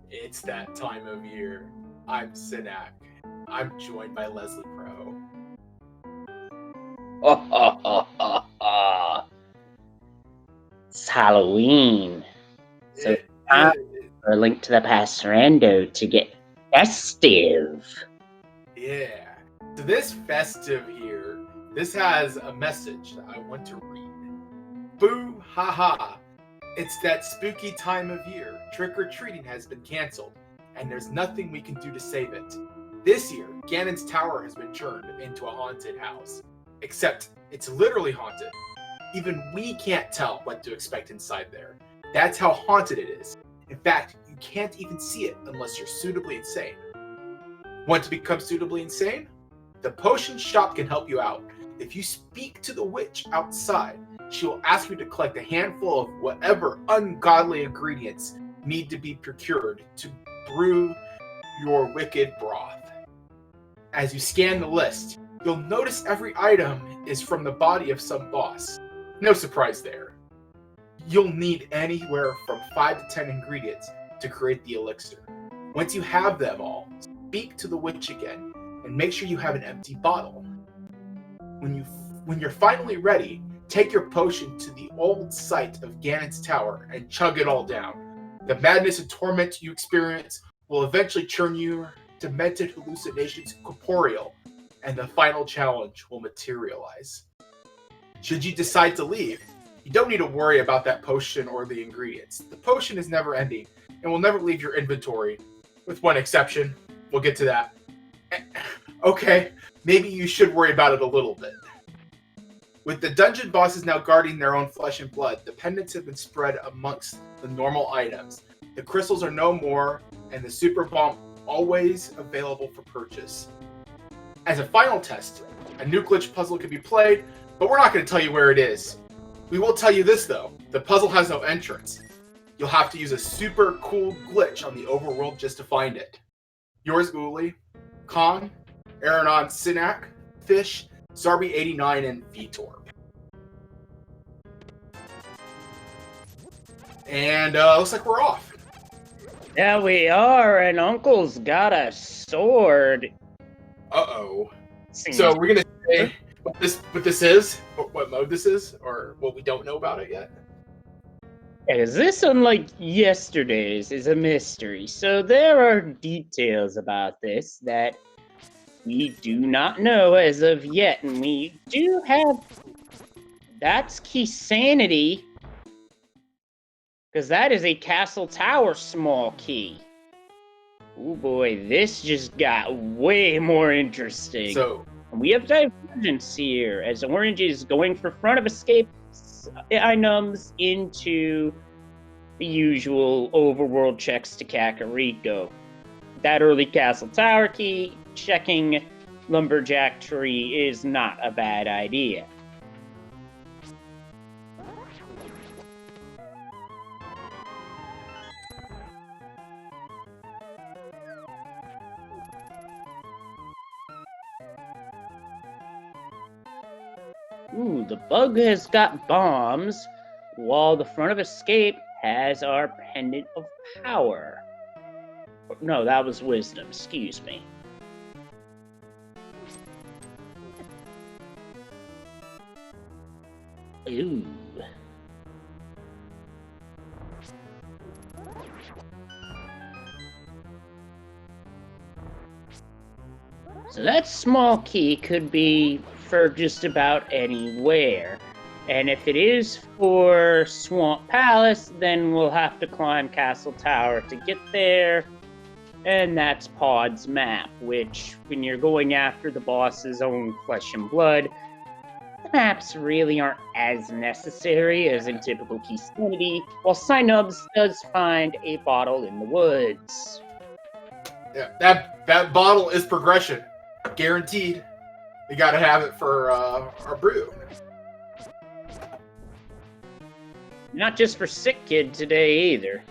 It's that time of year. I'm Sinak. I'm joined by Leslie Crow. It's Halloween. So it's time for a Link to the Past rando to get festive. Yeah. So this festive here, this has a message that I want to read. Boo ha ha. It's that spooky time of year. Trick-or-treating has been canceled, and there's nothing we can do to save it. This year, Ganon's tower has been turned into a haunted house. Except, it's literally haunted. Even we can't tell what to expect inside there. That's how haunted it is. In fact, you can't even see it unless you're suitably insane. Want to become suitably insane? The potion shop can help you out. If you speak to the witch outside, she will ask you to collect a handful of whatever ungodly ingredients need to be procured to brew your wicked broth. As you scan the list, you'll notice every item is from the body of some boss. No surprise there. You'll need anywhere from 5 to 10 ingredients to create the elixir. Once you have them all, speak to the witch again and make sure you have an empty bottle. When you're finally ready, take your potion to the old site of Ganon's tower and chug it all down. The madness and torment you experience will eventually turn your demented hallucinations corporeal, and the final challenge will materialize. Should you decide to leave, you don't need to worry about that potion or the ingredients. The potion is never ending and will never leave your inventory, with one exception. We'll get to that. Okay, maybe you should worry about it a little bit. With the dungeon bosses now guarding their own flesh and blood, the pendants have been spread amongst the normal items. The crystals are no more, and the super bomb always available for purchase. As a final test, a new glitch puzzle can be played, but we're not going to tell you where it is. We will tell you this though, the puzzle has no entrance. You'll have to use a super cool glitch on the overworld just to find it. Yours Uli, Khan, Aranon Sinak, Fish, Zarby89, and Vitor. And looks like we're off. Yeah, we are, and Uncle's got a sword. Uh-oh. So we're going to say what this is, what mode this is, or what we don't know about it yet? Because this, unlike yesterday's, is a mystery. So there are details about this that we do not know as of yet, and we do have... That's key sanity. Because that is a castle tower small key. Oh boy, this just got way more interesting. So we have divergence here, as Orange is going for front of escape items into the usual overworld checks to Kakariko. That early castle tower key, checking lumberjack tree is not a bad idea. Ooh, the bug has got bombs, while the front of escape has our pendant of power. No, that was wisdom, excuse me. Ooh. So that small key could be for just about anywhere. And if it is for Swamp Palace, then we'll have to climb Castle Tower to get there. And that's Pod's map, which, when you're going after the boss's own flesh and blood, the maps really aren't as necessary as in typical Key Sanity, while Synubs does find a bottle in the woods. Yeah, that bottle is progression. Guaranteed. We gotta have it for our brew. Not just for Sick Kid today either.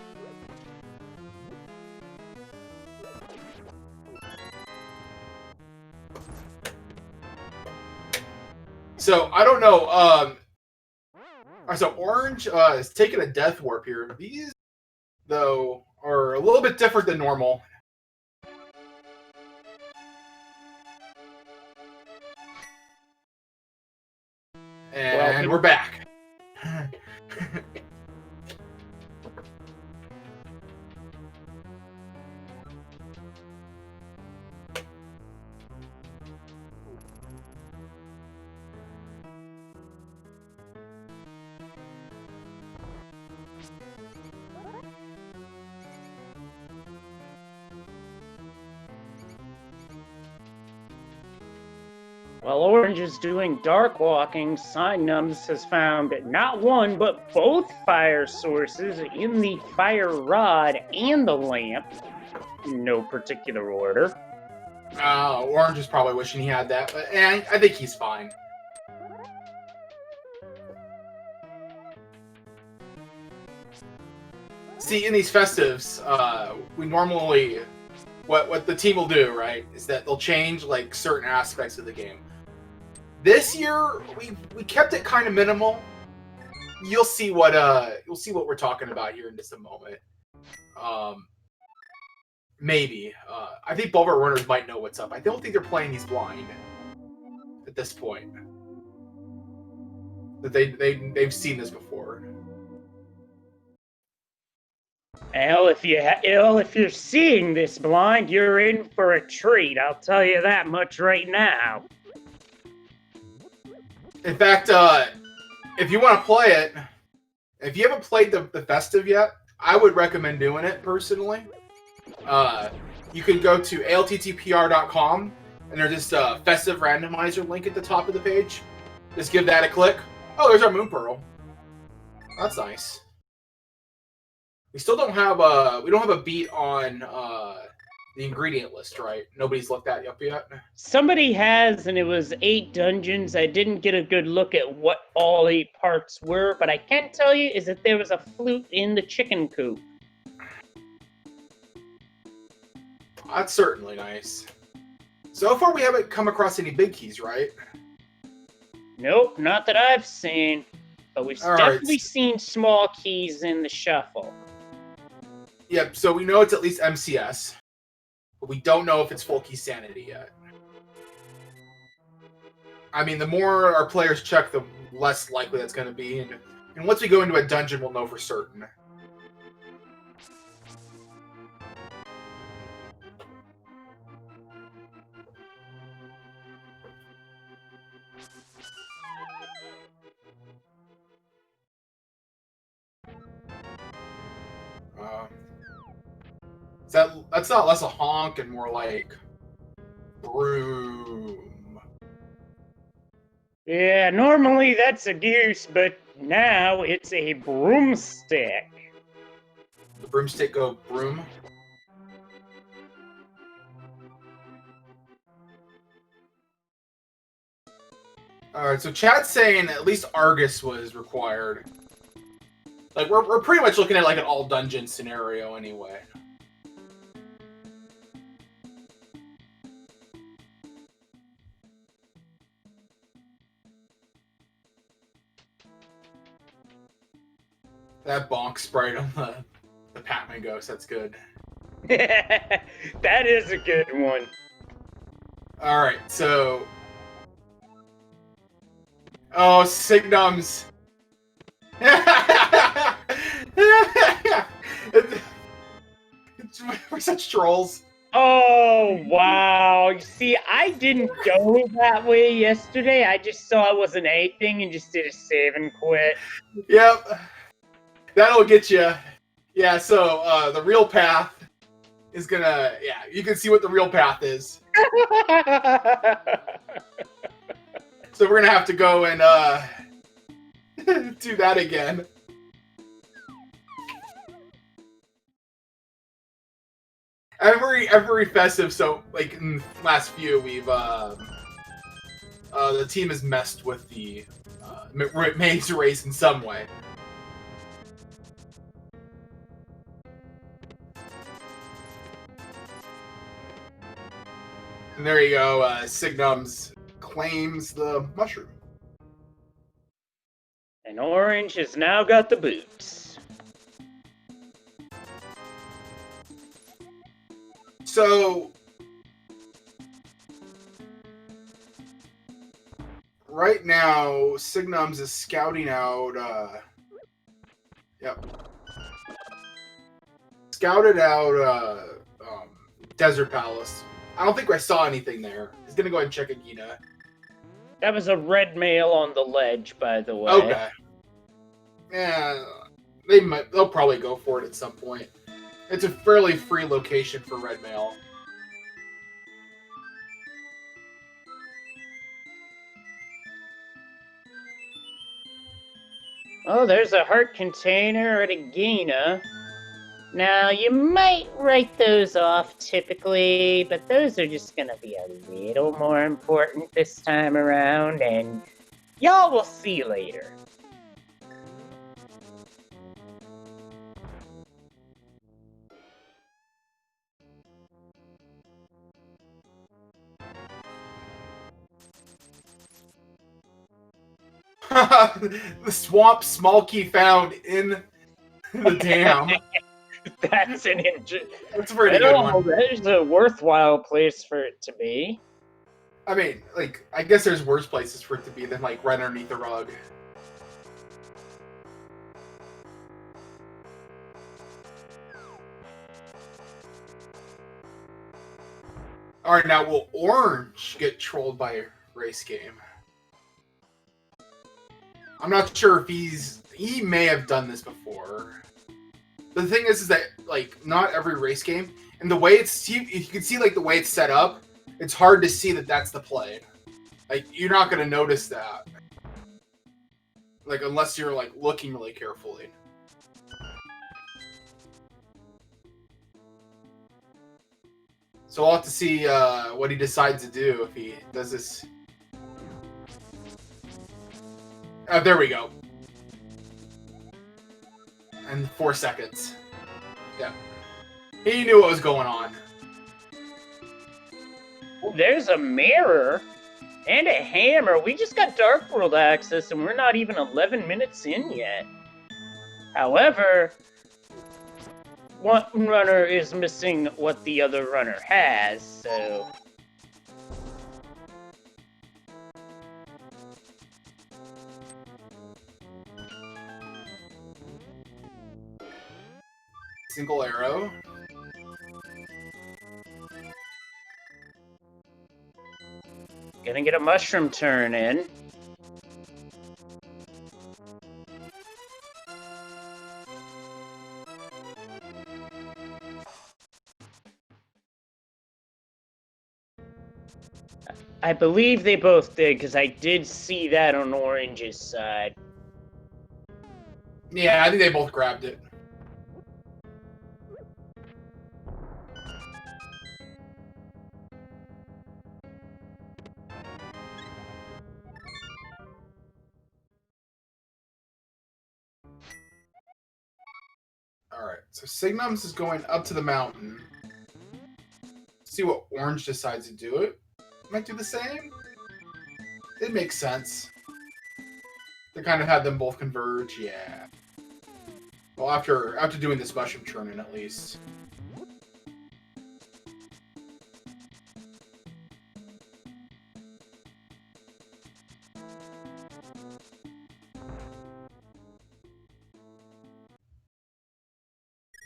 So I don't know. Alright, so Orange is taking a death warp here. These, though, are a little bit different than normal. And we're back. While Orange is doing dark walking, Synums has found not one, but both fire sources in the fire rod and the lamp, in no particular order. Orange is probably wishing he had that, but I think he's fine. See, in these festives, we normally, what the team will do, right, is that they'll change like certain aspects of the game. This year, we kept it kind of minimal. You'll see what we're talking about here in just a moment. Maybe. I think Bulwark Runners might know what's up. I don't think they're playing these blind at this point. That they've seen this before. Well, if you're seeing this blind, you're in for a treat. I'll tell you that much right now. In fact, if you want to play it, if you haven't played the Festive yet, I would recommend doing it personally. You can go to ALTTPR.com, and there's this Festive Randomizer link at the top of the page. Just give that a click. Oh, there's our Moon Pearl. That's nice. We still don't have a beat on the ingredient list, right? Nobody's looked that up yet. Somebody has, and it was 8 dungeons. I didn't get a good look at what all 8 parts were, but I can tell you is that there was a flute in the chicken coop. That's certainly nice. So far, we haven't come across any big keys, right? Nope, not that I've seen. But we've definitely seen small keys in the shuffle. Yep, so we know it's at least MCS. But we don't know if it's full key sanity yet. I mean, the more our players check, the less likely that's going to be. And once we go into a dungeon, we'll know for certain. That's not less a honk and more like broom. Yeah, normally that's a goose, but now it's a broomstick. The broomstick go broom. Alright, so chat's saying at least Argus was required. Like, we're pretty much looking at like an all dungeon scenario anyway. That bonk sprite on the Pac-Man ghost, that's good. That is a good one. Alright, so... Oh, Signums! We're such trolls. Oh, wow. You see, I didn't go that way yesterday. I just saw it wasn't anything and just did a save and quit. Yep. That'll get you. Yeah, so the real path is gonna... Yeah, you can see what the real path is. So we're gonna have to go and do that again. Every festive, so like in the last few, we've the team has messed with the maze race in some way. And there you go. Signums claims the mushroom. And Orange has now got the boots. So right now, Signums is scouting out. Yep. Scouted out Desert Palace. I don't think I saw anything there. He's gonna go ahead and check Agita. That was a red mail on the ledge, by the way. Okay. Yeah, they'll probably go for it at some point. It's a fairly free location for red mail. Oh, there's a heart container at Agina. Now, you might write those off typically, but those are just gonna be a little more important this time around, and y'all will see later. The swamp small key found in the dam. That's an That's a pretty good one. There's a worthwhile place for it to be. I mean, like, I guess there's worse places for it to be than, like, right underneath the rug. Alright, now will Orange get trolled by a race game? I'm not sure if he may have done this before. The thing is that, like, not every race game, and the way it's, you can see, like, the way it's set up, it's hard to see that that's the play. Like, you're not going to notice that. Like, unless you're, like, looking really carefully. So we'll have to see what he decides to do if he does this. Oh, there we go. And 4 seconds. Yeah. He knew what was going on. There's a mirror and a hammer. We just got Dark World access and we're not even 11 minutes in yet. However, one runner is missing what the other runner has, so... Single arrow. Gonna get a mushroom turn in. I believe they both did, because I did see that on Orange's side. Yeah, I think they both grabbed it. Alright, so Signums is going up to the mountain. See what Orange decides to do it. Might do the same. It makes sense. They kind of had them both converge, yeah. Well, after doing this mushroom churning, at least.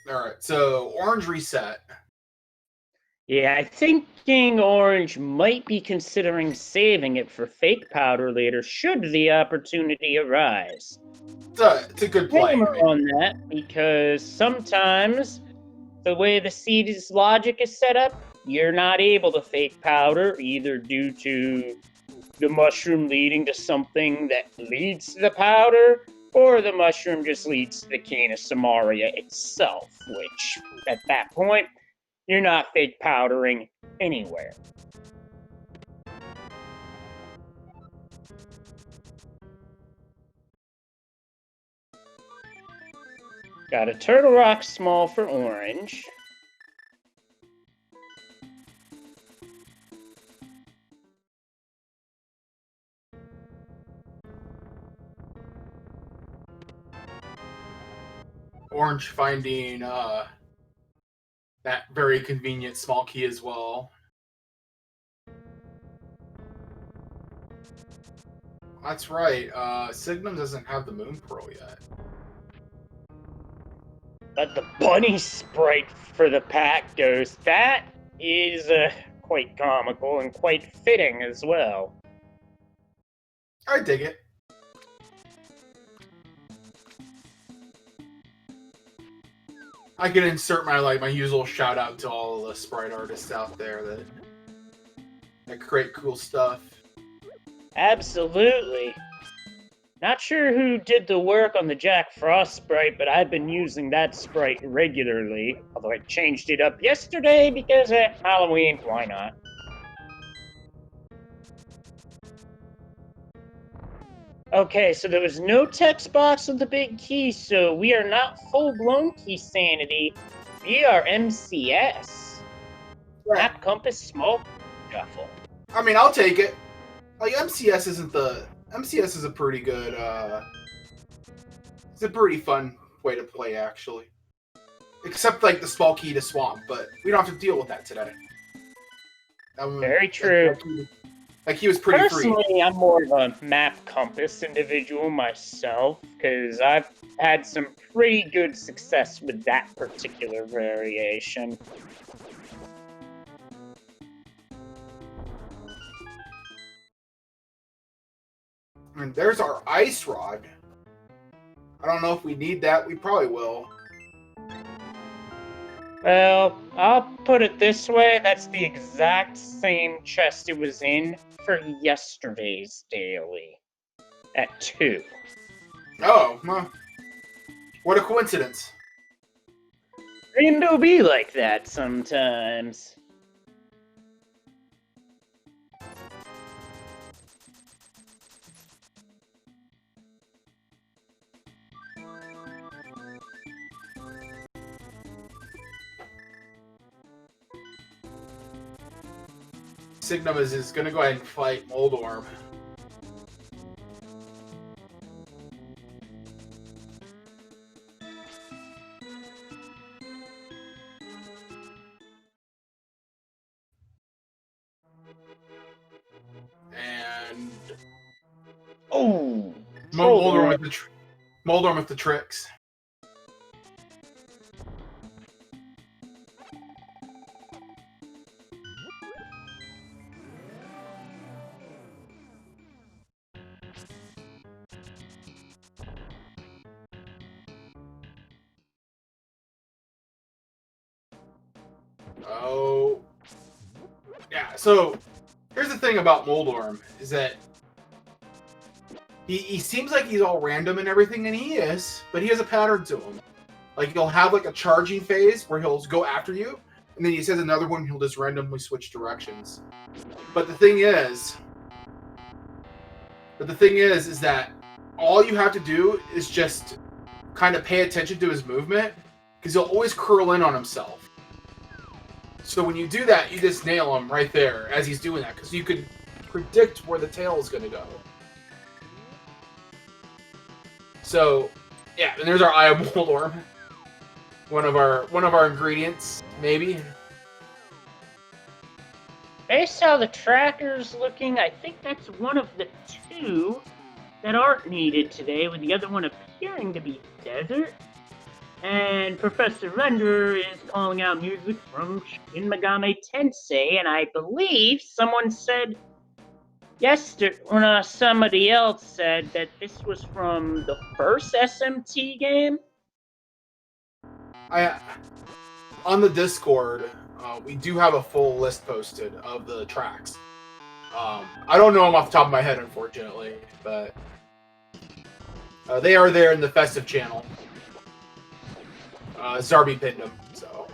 Alright, so Orange reset. Yeah, I think King Orange might be considering saving it for fake powder later, should the opportunity arise. It's a good play. On that, because sometimes the way the seed's logic is set up, you're not able to fake powder, either due to the mushroom leading to something that leads to the powder, or the mushroom just leads to the cane of Samaria itself, which, at that point, you're not fake powdering anywhere. Got a Turtle Rock small for Orange. Orange finding that very convenient small key as well. That's right. Signum doesn't have the Moon Pearl yet. But the bunny sprite for the pack goes, that is quite comical and quite fitting as well. I dig it. I can insert my usual shout out to all the sprite artists out there that create cool stuff. Absolutely. Not sure who did the work on the Jack Frost sprite, but I've been using that sprite regularly. Although I changed it up yesterday because Halloween, why not? Okay, so there was no text box with the big key, so we are not full-blown key sanity. We are MCS. Right. Map compass small shuffle. I mean, I'll take it. Like MCS MCS is a pretty good it's a pretty fun way to play actually. Except like the small key to swamp, but we don't have to deal with that today. Very true. Like he was pretty Personally, free. I'm more of a map compass individual myself, because I've had some pretty good success with that particular variation. And there's our ice rod. I don't know if we need that. We probably will. Well, I'll put it this way, that's the exact same chest it was in for yesterday's daily. At 2. Oh, well. What a coincidence. It'll be like that sometimes. Signum is going to go ahead and fight Moldorm. And Oh, Moldorm with the tricks. Oh. Yeah, so here's the thing about Moldorm, is that he seems like he's all random and everything, and he is, but he has a pattern to him. Like, he'll have, like, a charging phase where he'll go after you, and then he says another one, he'll just randomly switch directions. But the thing is that all you have to do is just kind of pay attention to his movement, because he'll always curl in on himself. So when you do that, you just nail him right there as he's doing that, because you can predict where the tail is going to go. So, yeah, and there's our Eye of Moldorm. One of our ingredients, maybe. Based how the tracker's looking, I think that's one of the 2 that aren't needed today, with the other one appearing to be Desert. And Professor Render is calling out music from Shin Megami Tensei, and I believe someone said somebody else said that this was from the first SMT game. On the Discord, we do have a full list posted of the tracks. I don't know them off the top of my head, unfortunately, but they are there in the Festive channel. Zarby pinned them, so.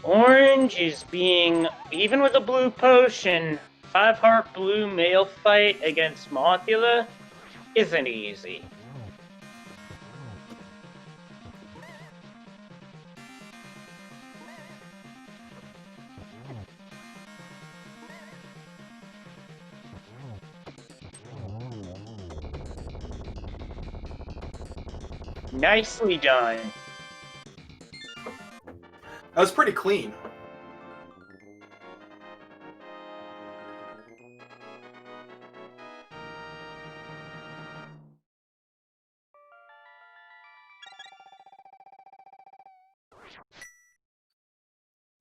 Orange is being, even with a blue potion, 5-heart blue male fight against Mothula isn't easy. Nicely done. That was pretty clean.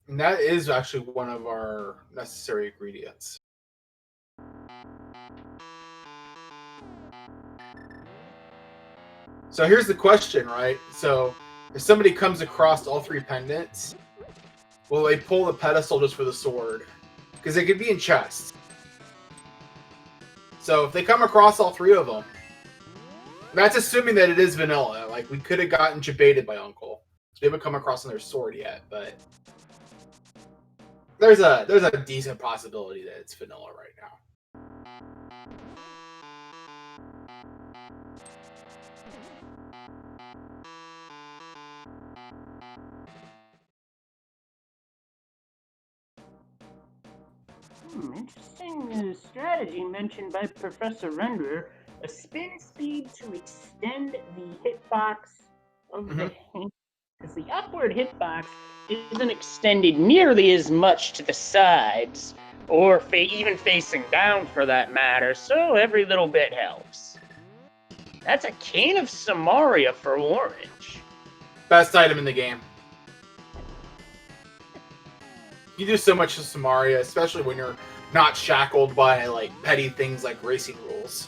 And that is actually one of our necessary ingredients. So here's the question, right? So if somebody comes across all 3 pendants, will they pull the pedestal just for the sword? Because they could be in chests. So if they come across all 3 of them, that's assuming that it is vanilla. Like, we could have gotten jebaited by Uncle. So we haven't come across on their sword yet, but there's a decent possibility that it's vanilla right now. Interesting strategy mentioned by Professor Renderer. A spin speed to extend the hitbox of the hand. Because the upward hitbox isn't extended nearly as much to the sides, or even facing down for that matter, so every little bit helps. That's a Cane of Samaria for orange. Best item in the game. You do so much with Samaria, especially when you're not shackled by like petty things like racing rules.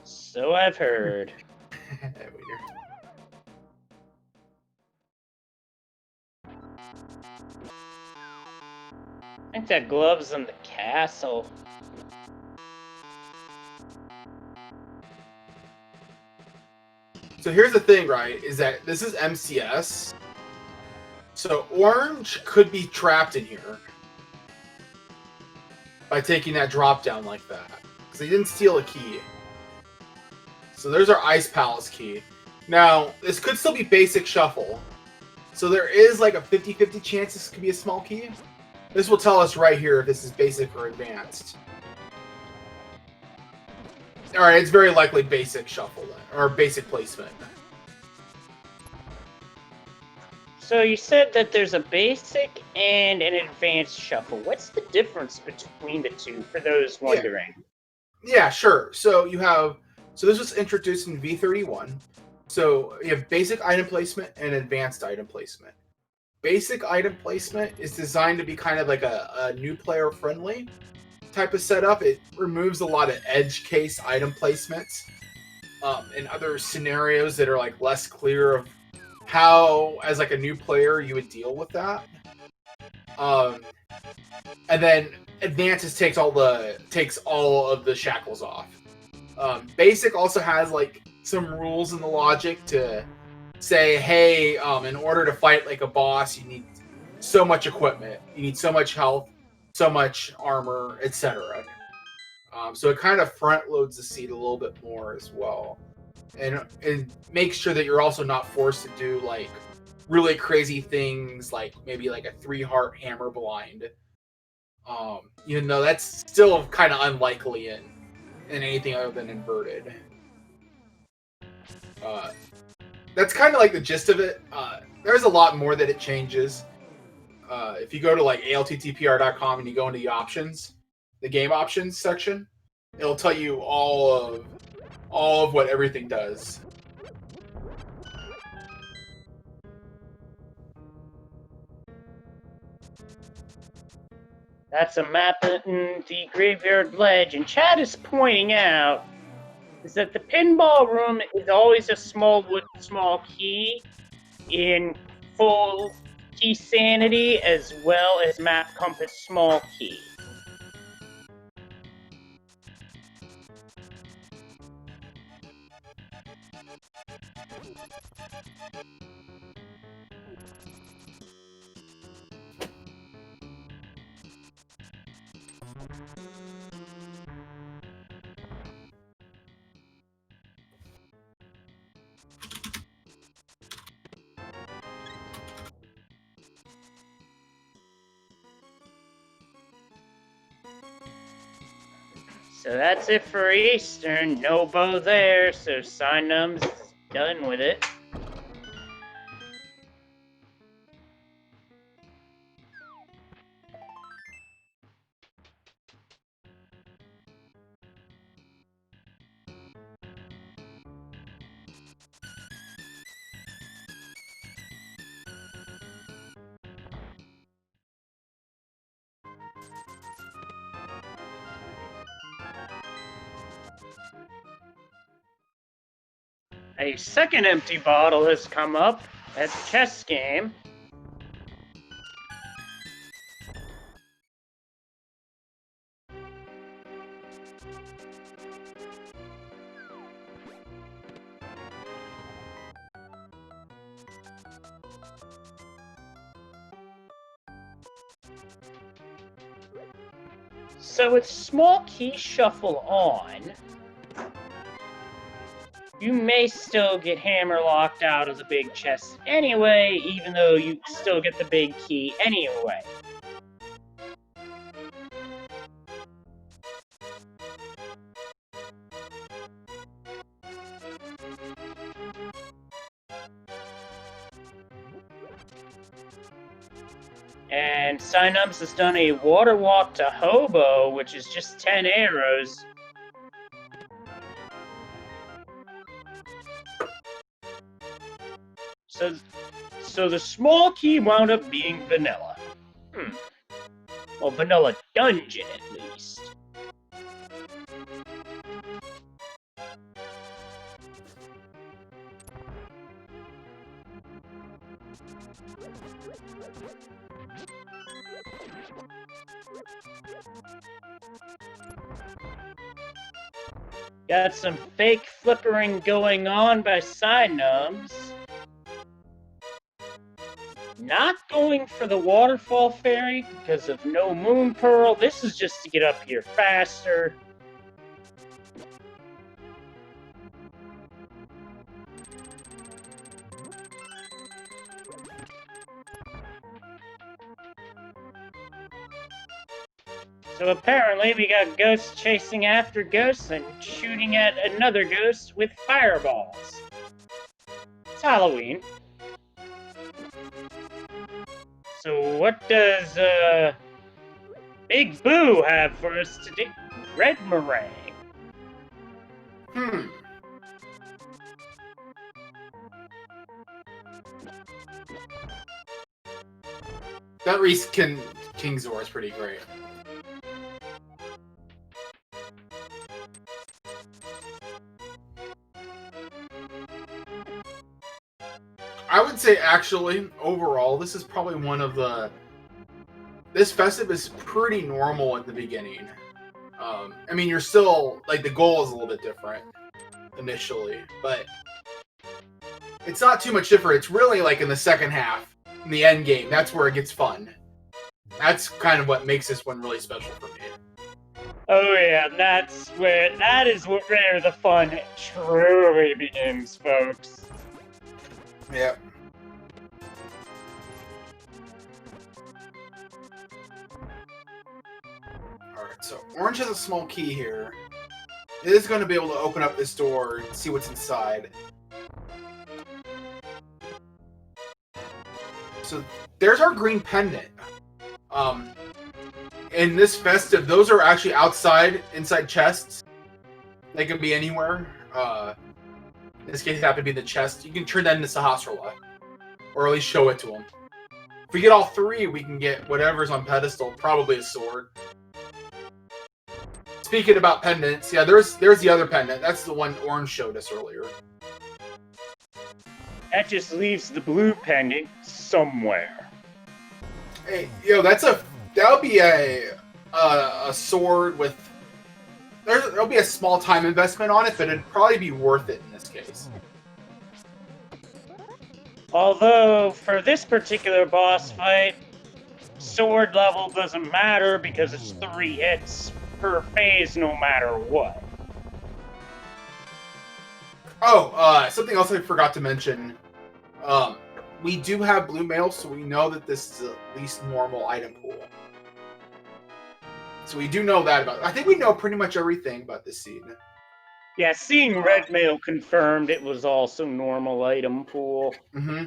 So I've heard. I think that glove's in the castle. So here's the thing, right? Is that this is MCS. So orange could be trapped in here by taking that drop down like that. Because they didn't steal a key. So there's our Ice Palace key. Now, this could still be basic shuffle. So there is like a 50-50 chance this could be a small key. This will tell us right here if this is basic or advanced. Alright, it's very likely basic shuffle then, or basic placement. So you said that there's a basic and an advanced shuffle. What's the difference between the two for those wondering? Yeah, sure. So you have, so this was introduced in V31. So you have basic item placement and advanced item placement. Basic item placement is designed to be kind of like a new player friendly type of setup. It removes a lot of edge case item placements in other scenarios that are like less clear of how, as like a new player, you would deal with that. And then advances takes all of the shackles off. Basic also has like some rules in the logic to say, hey, in order to fight like a boss, you need so much equipment, you need so much health, so much armor, etc. So it kind of front loads the seat a little bit more as well, and makes sure that you're also not forced to do like really crazy things, like maybe like a 3-heart hammer blind. Even though that's still kind of unlikely in anything other than inverted. That's kind of like the gist of it. There's a lot more that it changes. If you go to like ALTTPR.com and you go into the options, the game options section, it'll tell you all of what everything does. That's a map in the Graveyard Ledge, and Chad is pointing out is that the pinball room is always a small key in full key sanity as well as map compass small key. So that's it for Eastern. No bow there, so Sinum's done with it. A second empty bottle has come up at the chess game. So with small key shuffle on, you may still get hammerlocked out of the big chest anyway, even though you still get the big key anyway. And Synums has done a water walk to Hobo, which is just 10 arrows. So the small key wound up being vanilla. Well, vanilla dungeon at least. Got some fake flippering going on by Synums. Not going for the waterfall fairy because of no moon pearl. This is just to get up here faster. So apparently we got ghosts chasing after ghosts and shooting at another ghost with fireballs. It's Halloween. So what does Big Boo have for us today? Red meringue. That Reese Kingzor is pretty great. I would say, actually, overall, this is probably one of the... This Festive is pretty normal at the beginning. I mean, you're still... Like, the goal is a little bit different initially, but it's not too much different. It's really, like, in the second half, in the end game, that's where it gets fun. That's kind of what makes this one really special for me. Oh yeah, that is where the fun truly begins, folks. Yep. Alright, so Orange has a small key here. It is going to be able to open up this door and see what's inside. So there's our green pendant. In this Festive, those are actually inside chests. They can be anywhere. In this case, it happened to be the chest. You can turn that into Sahasrara, or at least show it to them. If we get all three, we can get whatever's on pedestal, probably a sword. Speaking about pendants, yeah, there's the other pendant. That's the one Orange showed us earlier. That just leaves the blue pendant somewhere. Hey, that'll be a sword with. There'll be a small time investment on it, but it'd probably be worth it in this case. Although, for this particular boss fight, sword level doesn't matter because it's 3 hits per phase no matter what. Oh, something else I forgot to mention. We do have blue mail, so we know that this is at least normal item pool. So we do know that about it. I think we know pretty much everything about this seed. Yeah, seeing red mail confirmed it was also normal item pool. Mm-hmm.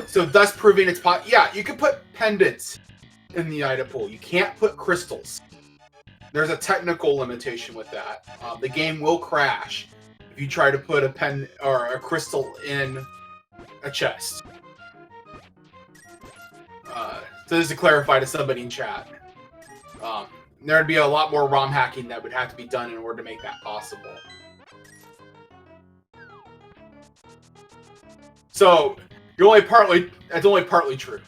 So thus proving it's yeah, you can put pendants in the item pool. You can't put crystals. There's a technical limitation with that. The game will crash if you try to put a pen or a crystal in a chest. So just to clarify to somebody in chat, there'd be a lot more ROM hacking that would have to be done in order to make that possible. So that's only partly true.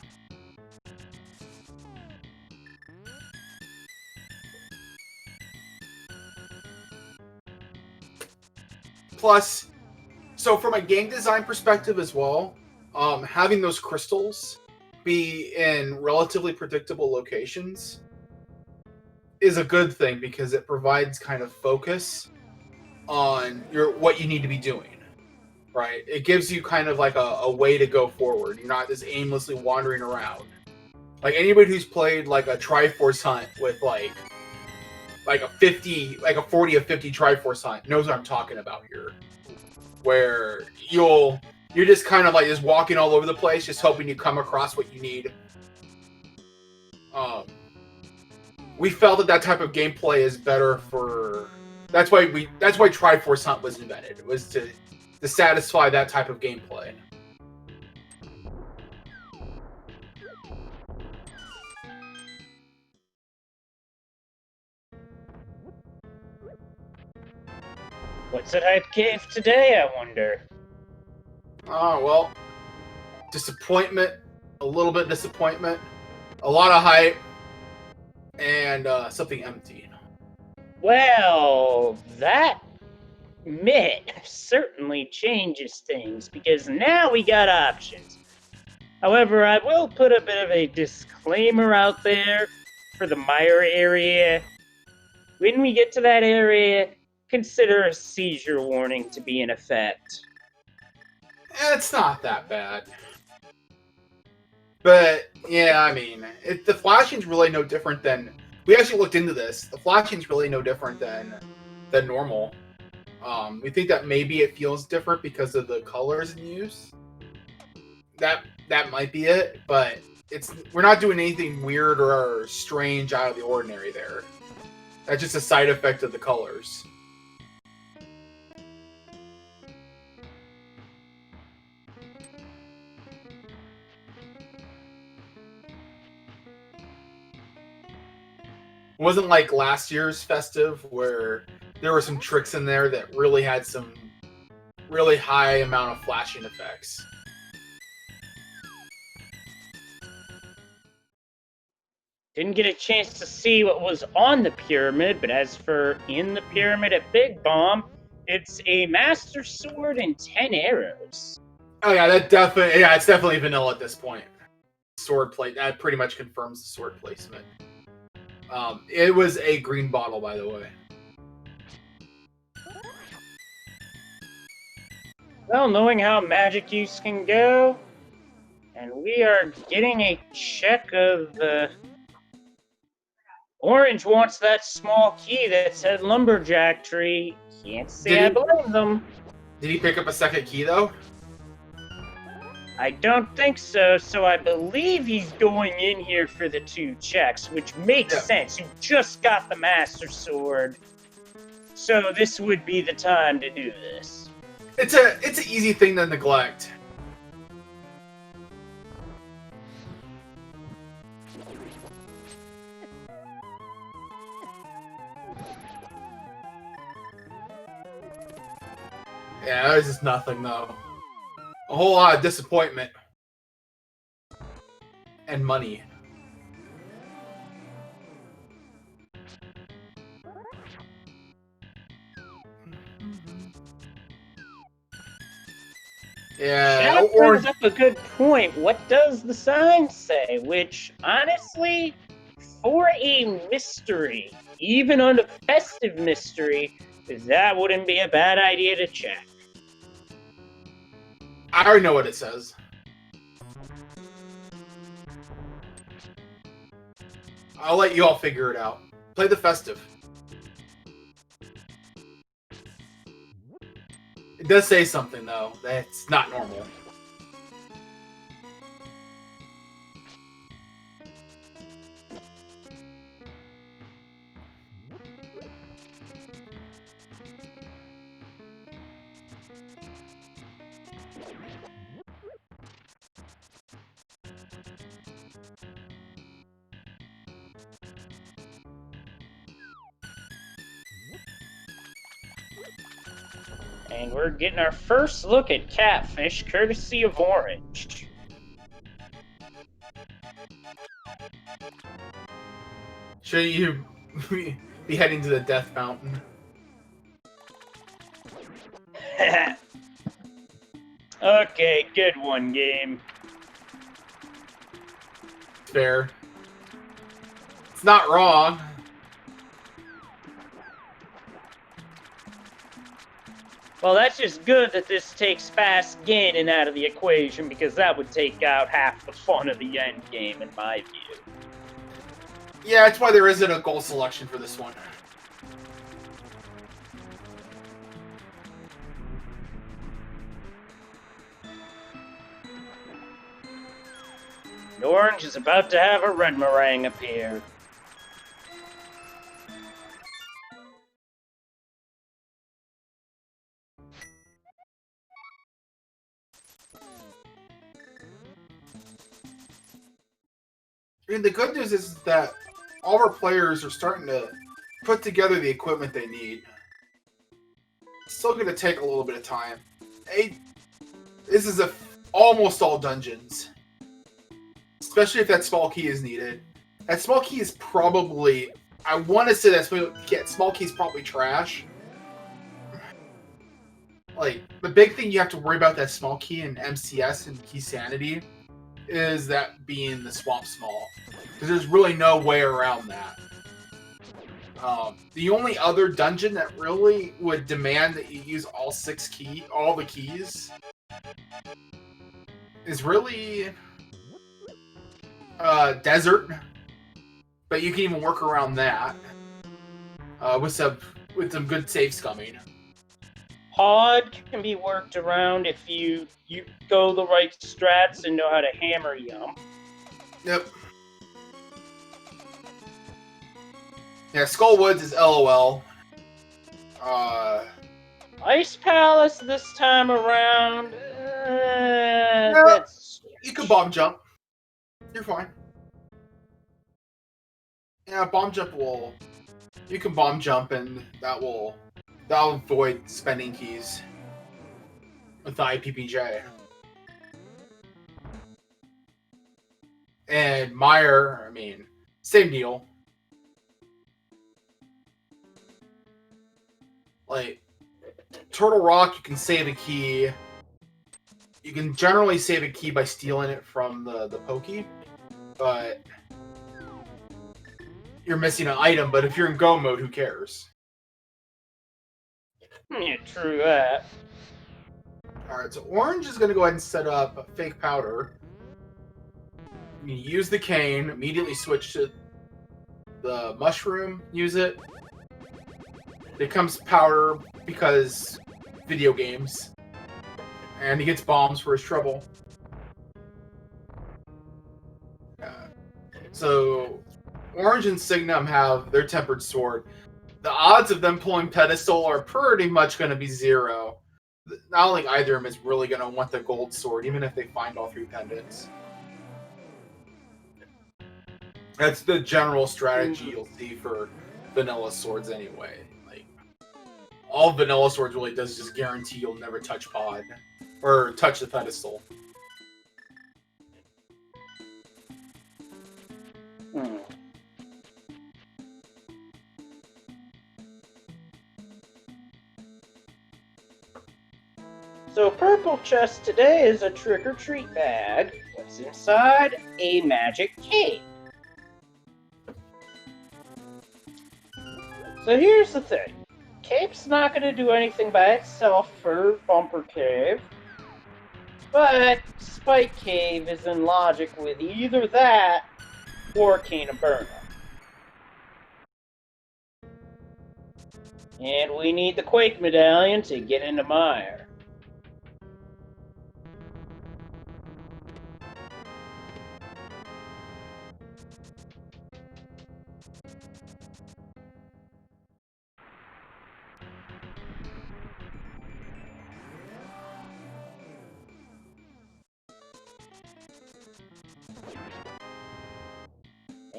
Plus, so from a game design perspective as well, having those crystals be in relatively predictable locations is a good thing because it provides kind of focus on what you need to be doing, right? It gives you kind of like a way to go forward. You're not just aimlessly wandering around. Like anybody who's played like a Triforce hunt with like a 40 or 50 Triforce hunt knows what I'm talking about here. Where you're just kind of like just walking all over the place, just hoping you come across what you need. We felt that type of gameplay is better for. That's why Triforce Hunt was invented. It was to satisfy that type of gameplay. What's at Hype Cave today, I wonder? Oh, well. Disappointment. A little bit disappointment. A lot of hype. And something empty. Well, that myth certainly changes things because now we got options. However, I will put a bit of a disclaimer out there for the Mire area. When we get to that area, consider a seizure warning to be in effect. It's not that bad. But, yeah, I mean, the flashing's really no different than... We actually looked into this. The flashing's really no different than normal. We think that maybe it feels different because of the colors in use. That might be it, but we're not doing anything weird or strange out of the ordinary there. That's just a side effect of the colors. It wasn't like last year's Festive where there were some tricks in there that really had some really high amount of flashing effects. Didn't get a chance to see what was on the pyramid, but as for in the pyramid at Big Bomb, it's a Master Sword and 10 arrows. Oh yeah, it's definitely vanilla at this point. Sword plate, that pretty much confirms the sword placement. It was a green bottle, by the way. Well, knowing how magic use can go, and we are getting a check of the... Orange wants that small key that said Lumberjack Tree. Can't say I blame them. Did he pick up a second key, though? I don't think so, so I believe he's going in here for the 2 checks, which makes sense. You just got the Master Sword, so this would be the time to do this. It's an easy thing to neglect. Yeah, that was just nothing, though. A whole lot of disappointment. And money. Yeah, That or brings up a good point. What does the sign say? Which, honestly, for a mystery, even on a festive mystery, that wouldn't be a bad idea to check. I already know what it says. I'll let you all figure it out. Play the festive. It does say something though. That's not normal. And we're getting our first look at Catfish, courtesy of Orange. Should you be heading to the death fountain? Okay, good one, game. Fair. It's not wrong. Well, that's just good that this takes fast gaining out of the equation, because that would take out half the fun of the end game, in my view. Yeah, that's why there isn't a goal selection for this one. Orange is about to have a red meringue appear. I mean, the good news is that all our players are starting to put together the equipment they need. It's still going to take a little bit of time. This is almost all dungeons. Especially if that small key is needed. That small key is probably... I want to say that small key is probably trash. Like, the big thing you have to worry about that small key in MCS and Key Sanity is that being the Swamp Small. Because there's really no way around that. The only other dungeon that really would demand that you use all the keys, is really Desert. But you can even work around that with some good save scumming. Pod can be worked around if you go the right strats and know how to hammer yum. Yep. Yeah, Skull Woods is LOL. Ice Palace this time around. You can bomb jump. You're fine. Yeah, bomb jump will. You can bomb jump, and that'll avoid spending keys with the IPPJ. And Meyer, I mean, same deal. Like, Turtle Rock, you can save a key. You can generally save a key by stealing it from the pokey, but you're missing an item. But if you're in go mode, who cares? Yeah, true that. Alright, so Orange is going to go ahead and set up a fake powder. You use the cane, immediately switch to the mushroom, use it. It becomes powder because video games. And he gets bombs for his trouble. So, Orange and Signum have their tempered sword. The odds of them pulling Pedestal are pretty much going to be 0. Not only either of them is really going to want the gold sword, even if they find all 3 pendants. That's the general strategy you'll see for vanilla swords anyway. Like, all vanilla swords really does is just guarantee you'll never touch pod. Or touch the pedestal. So purple chest today is a trick-or-treat bag. What's inside? A magic cape. So here's the thing. Cape's not going to do anything by itself for Bumper Cave. But Spike Cave is in logic with either that or Cane of Burma. And we need the Quake Medallion to get into Mire.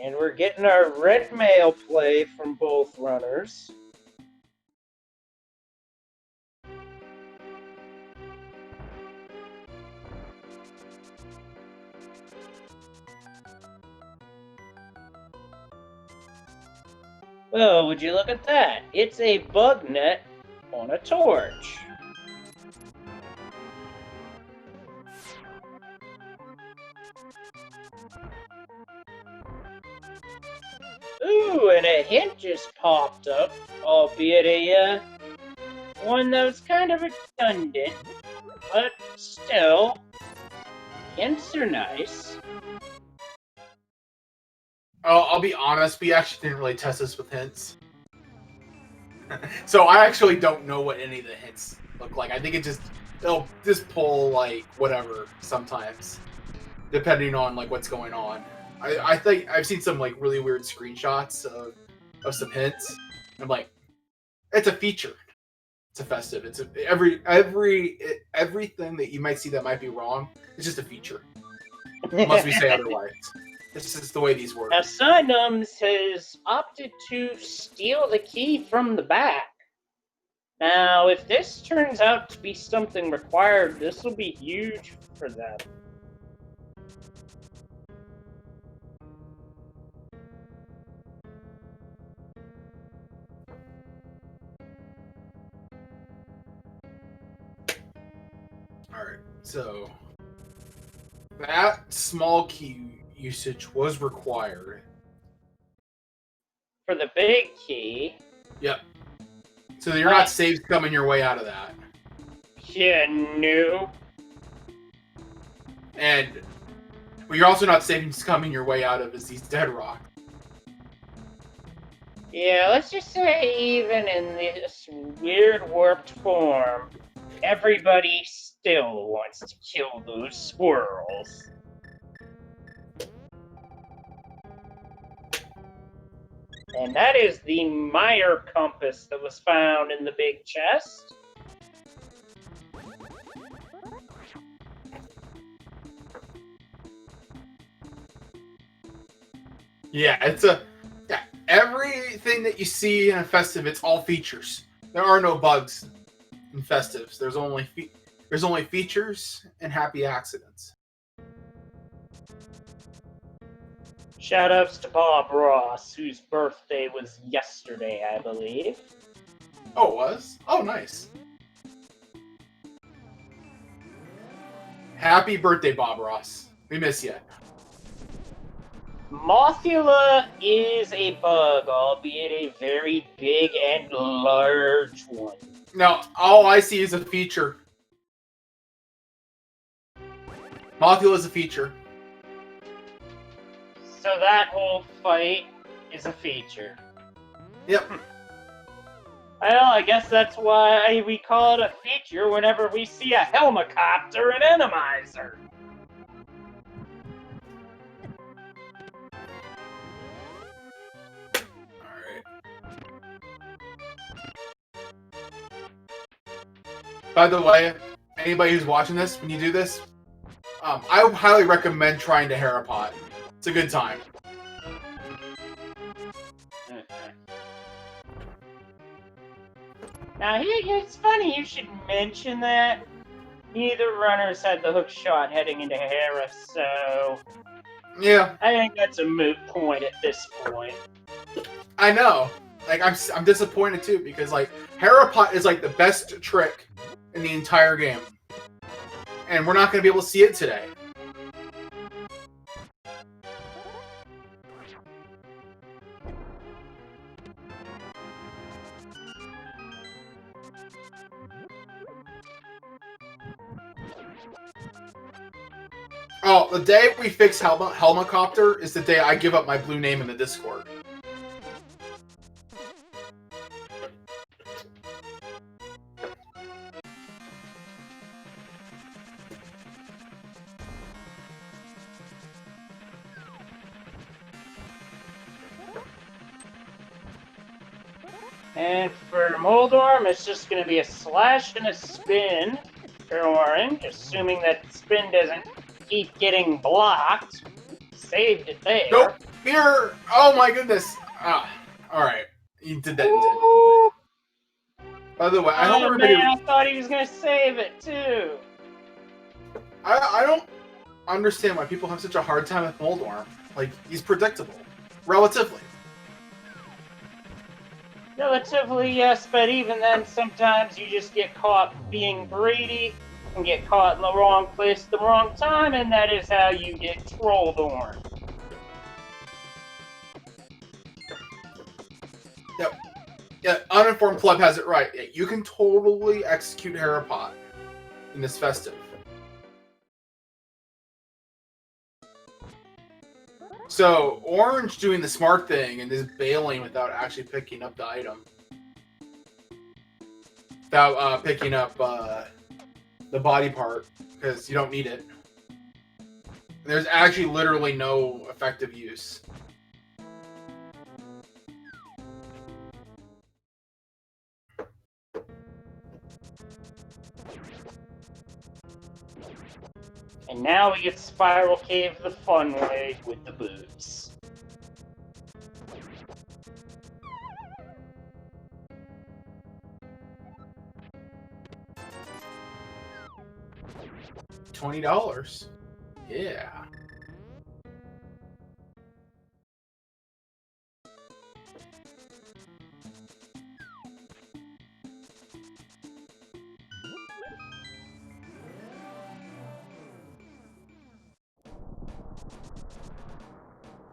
And we're getting our red mail play from both runners. Well, would you look at that? It's a bug net on a torch. Ooh, and a hint just popped up, albeit a one that was kind of redundant, but still, hints are nice. Oh, I'll be honest, we actually didn't really test this with hints. So I actually don't know what any of the hints look like. I think it'll just pull like whatever sometimes, depending on like what's going on. I think I've seen some like really weird screenshots of some hints. I'm like, it's a feature. It's a festive. It's everything that you might see that might be wrong. It's just a feature, unless we say otherwise. This is the way these work. Now, Sunums has opted to steal the key from the back. Now, if this turns out to be something required, this will be huge for them. Alright, so that small key usage was required. For the big key. Yep. So you're not safe coming your way out of that. Yeah, no. And what you're also not safe coming your way out of is these dead rocks. Yeah, let's just say even in this weird warped form, everybody still wants to kill those squirrels. And that is the Mire compass that was found in the big chest. Yeah, everything that you see in a festive, it's all features. There are no bugs in festives. There's only features and happy accidents. Shoutouts to Bob Ross, whose birthday was yesterday, I believe. Oh, it was? Oh, nice. Happy birthday, Bob Ross. We miss you. Mothula is a bug, albeit a very big and large one. No, all I see is a feature. Mothula is a feature. So that whole fight is a feature. Yep. Well, I guess that's why we call it a feature whenever we see a helicopter and Randomizer. Alright. By the way, anybody who's watching this, when you do this, I highly recommend trying to Harapot. It's a good time. Now, it's funny you should mention that. Neither runners had the hook shot heading into Hera, so Yeah, I think that's a moot point at this point. I know. Like I'm disappointed too because like Harapot is like the best trick in the entire game. And we're not going to be able to see it today. Oh, the day we fix Helmacopter is the day I give up my blue name in the Discord. And for Moldorm, it's just going to be a slash and a spin for Orange, assuming that spin doesn't keep getting blocked. Saved it there. Nope. Mirror. Oh my goodness. Ah. All right. You did that intentionally. By the way, I hope everybody. Man, I thought he was going to save it too. I don't understand why people have such a hard time with Moldorm. Like, he's predictable. Relatively. Relatively, yes, but even then, sometimes you just get caught being greedy and get caught in the wrong place at the wrong time, and that is how you get trolled on. Yep. Yeah, Uninformed Club has it right. Yeah, you can totally execute Harapot in this festive. So, Orange doing the smart thing and is bailing without actually picking up the item. Without picking up the body part, because you don't need it. There's actually literally no effective use. And now we get Spiral Cave the fun way with the boots. $20. Yeah.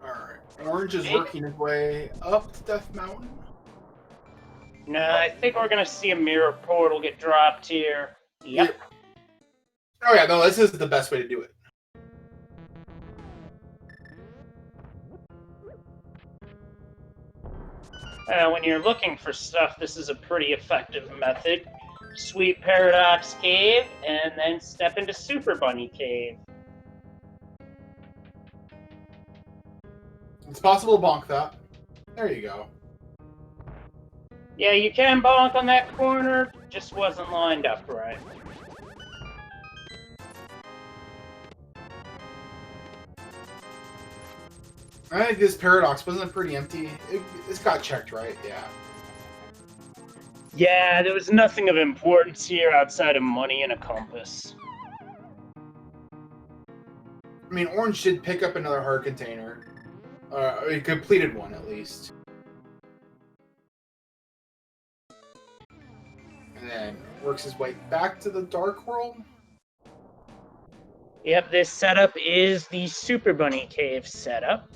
Alright. Orange is working his way up to Death Mountain. No, I think we're gonna see a mirror portal get dropped here. Yep. Oh yeah, no, this is the best way to do it. When you're looking for stuff, this is a pretty effective method. Sweep Paradox Cave, and then step into Super Bunny Cave. It's possible to bonk that. There you go. Yeah, you can bonk on that corner, just wasn't lined up right. I think this Paradox wasn't pretty empty. It's got checked, right? Yeah. Yeah, there was nothing of importance here outside of money and a compass. I mean, Orange did pick up another heart container. He completed one, at least. And then works his way back to the Dark World. Yep, this setup is the Super Bunny Cave setup.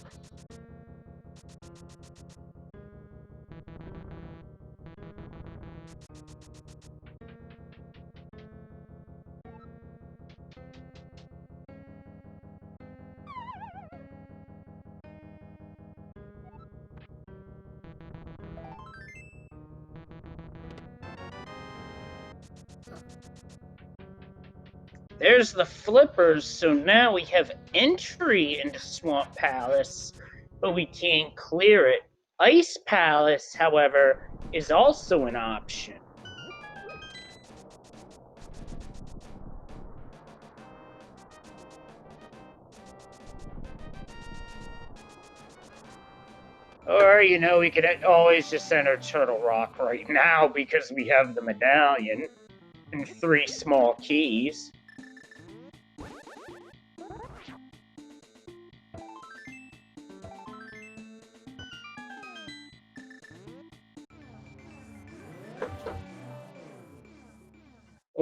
There's the flippers, so now we have entry into Swamp Palace, but we can't clear it. Ice Palace, however, is also an option. Or, you know, we could always just enter Turtle Rock right now because we have the medallion and 3 small keys.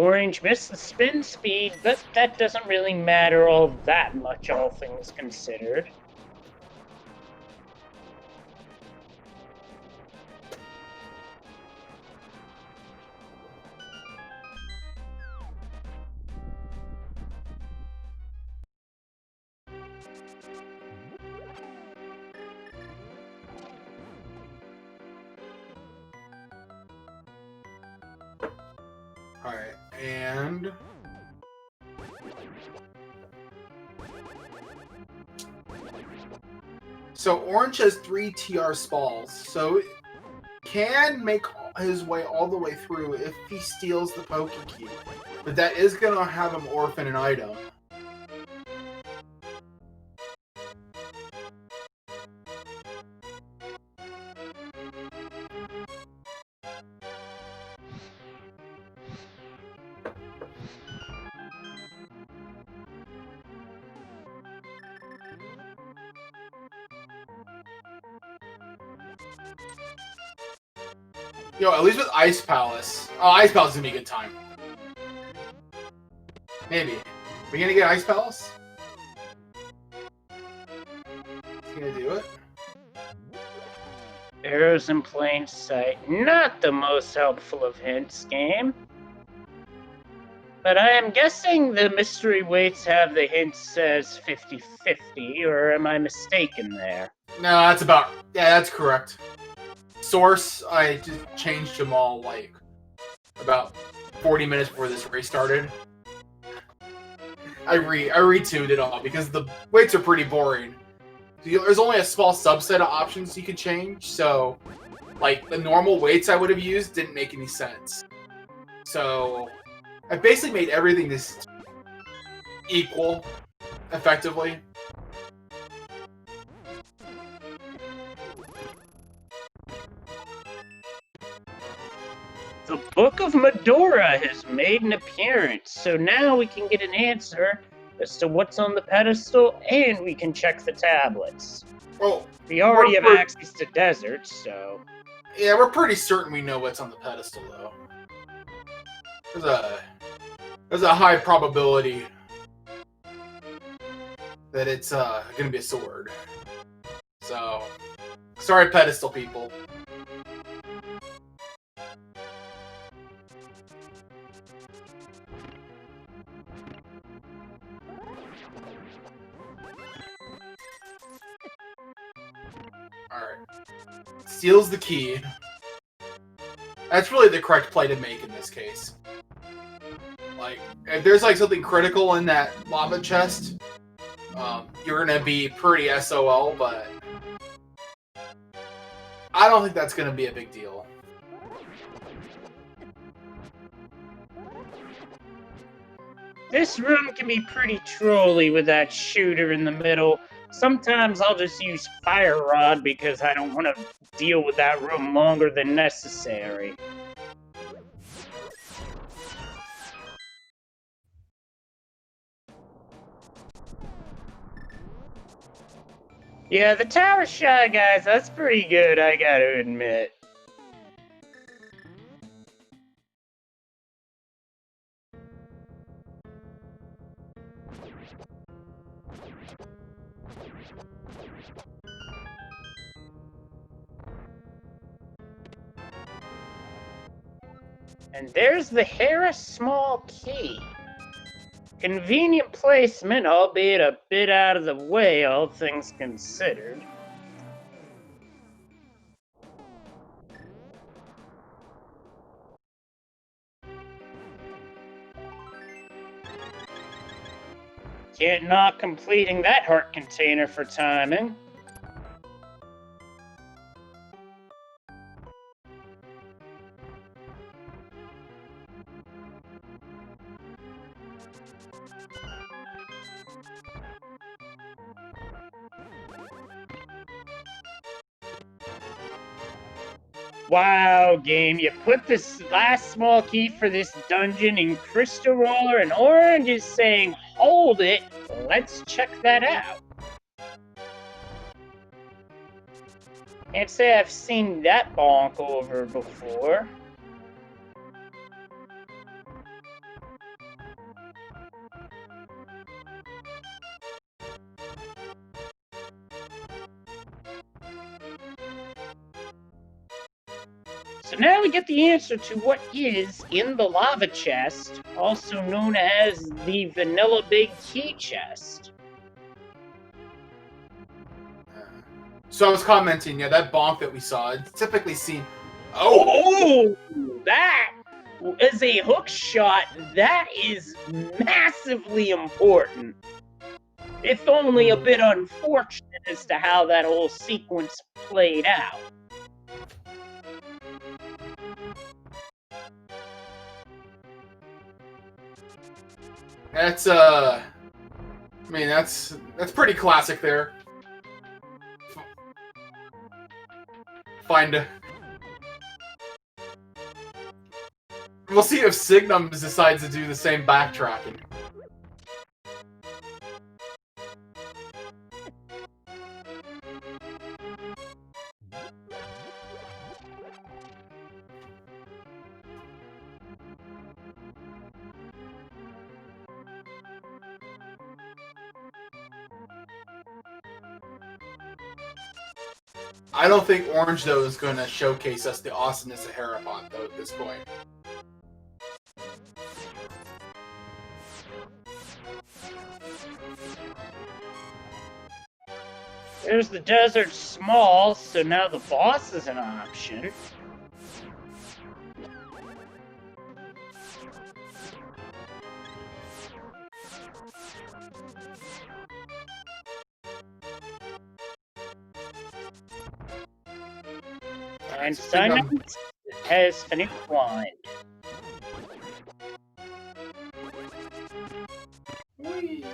Orange missed the spin speed, but that doesn't really matter all that much, all things considered. Alright, and... So Orange has 3 TR spalls, so it can make his way all the way through if he steals the Poke Key. But that is going to have him orphan an item. Yo, at least with Ice Palace. Oh, Ice Palace is gonna be a good time. Maybe. We gonna get Ice Palace? Is he gonna do it? Arrows in plain sight. Not the most helpful of hints, game. But I am guessing the mystery weights have the hint says 50-50, or am I mistaken there? No, that's about... Yeah, that's correct. Source, I just changed them all, like, about 40 minutes before this race started. I retuned it all, because the weights are pretty boring. There's only a small subset of options you can change, so, like, the normal weights I would have used didn't make any sense. So, I basically made everything this equal, effectively. The Book of Medora has made an appearance, so now we can get an answer as to what's on the pedestal, and we can check the tablets. Well, We already have access to deserts, so... Yeah, we're pretty certain we know what's on the pedestal, though. There's a high probability that it's gonna be a sword. So, sorry, pedestal people. Alright. Steals the key. That's really the correct play to make in this case. Like, if there's like something critical in that lava chest, you're gonna be pretty SOL, but I don't think that's gonna be a big deal. This room can be pretty trolly with that shooter in the middle. Sometimes I'll just use Fire Rod because I don't want to deal with that room longer than necessary. Yeah, the Tower Shot, guys, that's pretty good, I gotta admit. And there's the Harris small key. Convenient placement, albeit a bit out of the way, all things considered. Can't knock completing that heart container for timing. Wow, game, you put this last small key for this dungeon in Crystal Roller, and Orange is saying, hold it, let's check that out. Can't say I've seen that bonk over before. So now we get the answer to what is in the lava chest, also known as the vanilla big key chest. So I was commenting, yeah, that bonk that we saw, it's typically seen. Oh, that is a hook shot. That is massively important. It's only a bit unfortunate as to how that whole sequence played out. That's I mean, that's pretty classic there. Find. We'll see if Signum decides to do the same backtracking. I don't think Orange, though, is going to showcase us the awesomeness of Harapot, though, at this point. There's the desert small, so now the boss is an option. And Signum has Finite Blind. Whee.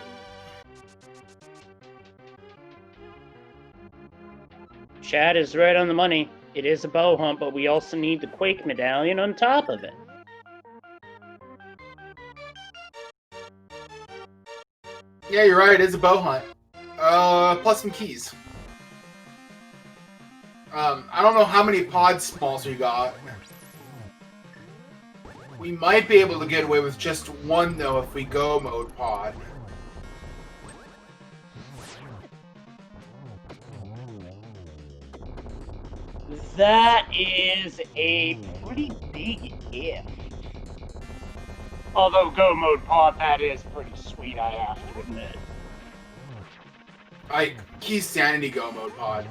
Chad is right on the money. It is a bow hunt, but we also need the Quake Medallion on top of it. Yeah, you're right. It is a bow hunt. Plus some keys. I don't know how many pod smalls we got. We might be able to get away with just one, though, if we go mode pod. That is a pretty big if. Although go mode pod, that is pretty sweet, I have to admit. Key Sanity go mode pod.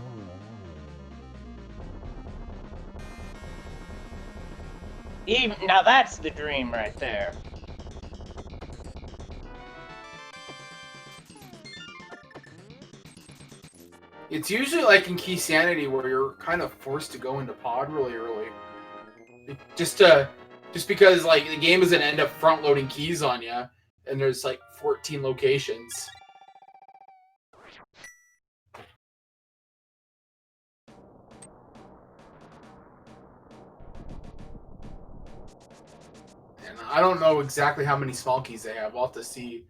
Now that's the dream right there. It's usually like in Key Sanity where you're kind of forced to go into pod really early. Just because like the game is gonna end up front loading keys on you, and there's like 14 locations. And I don't know exactly how many small keys they have. We'll have to see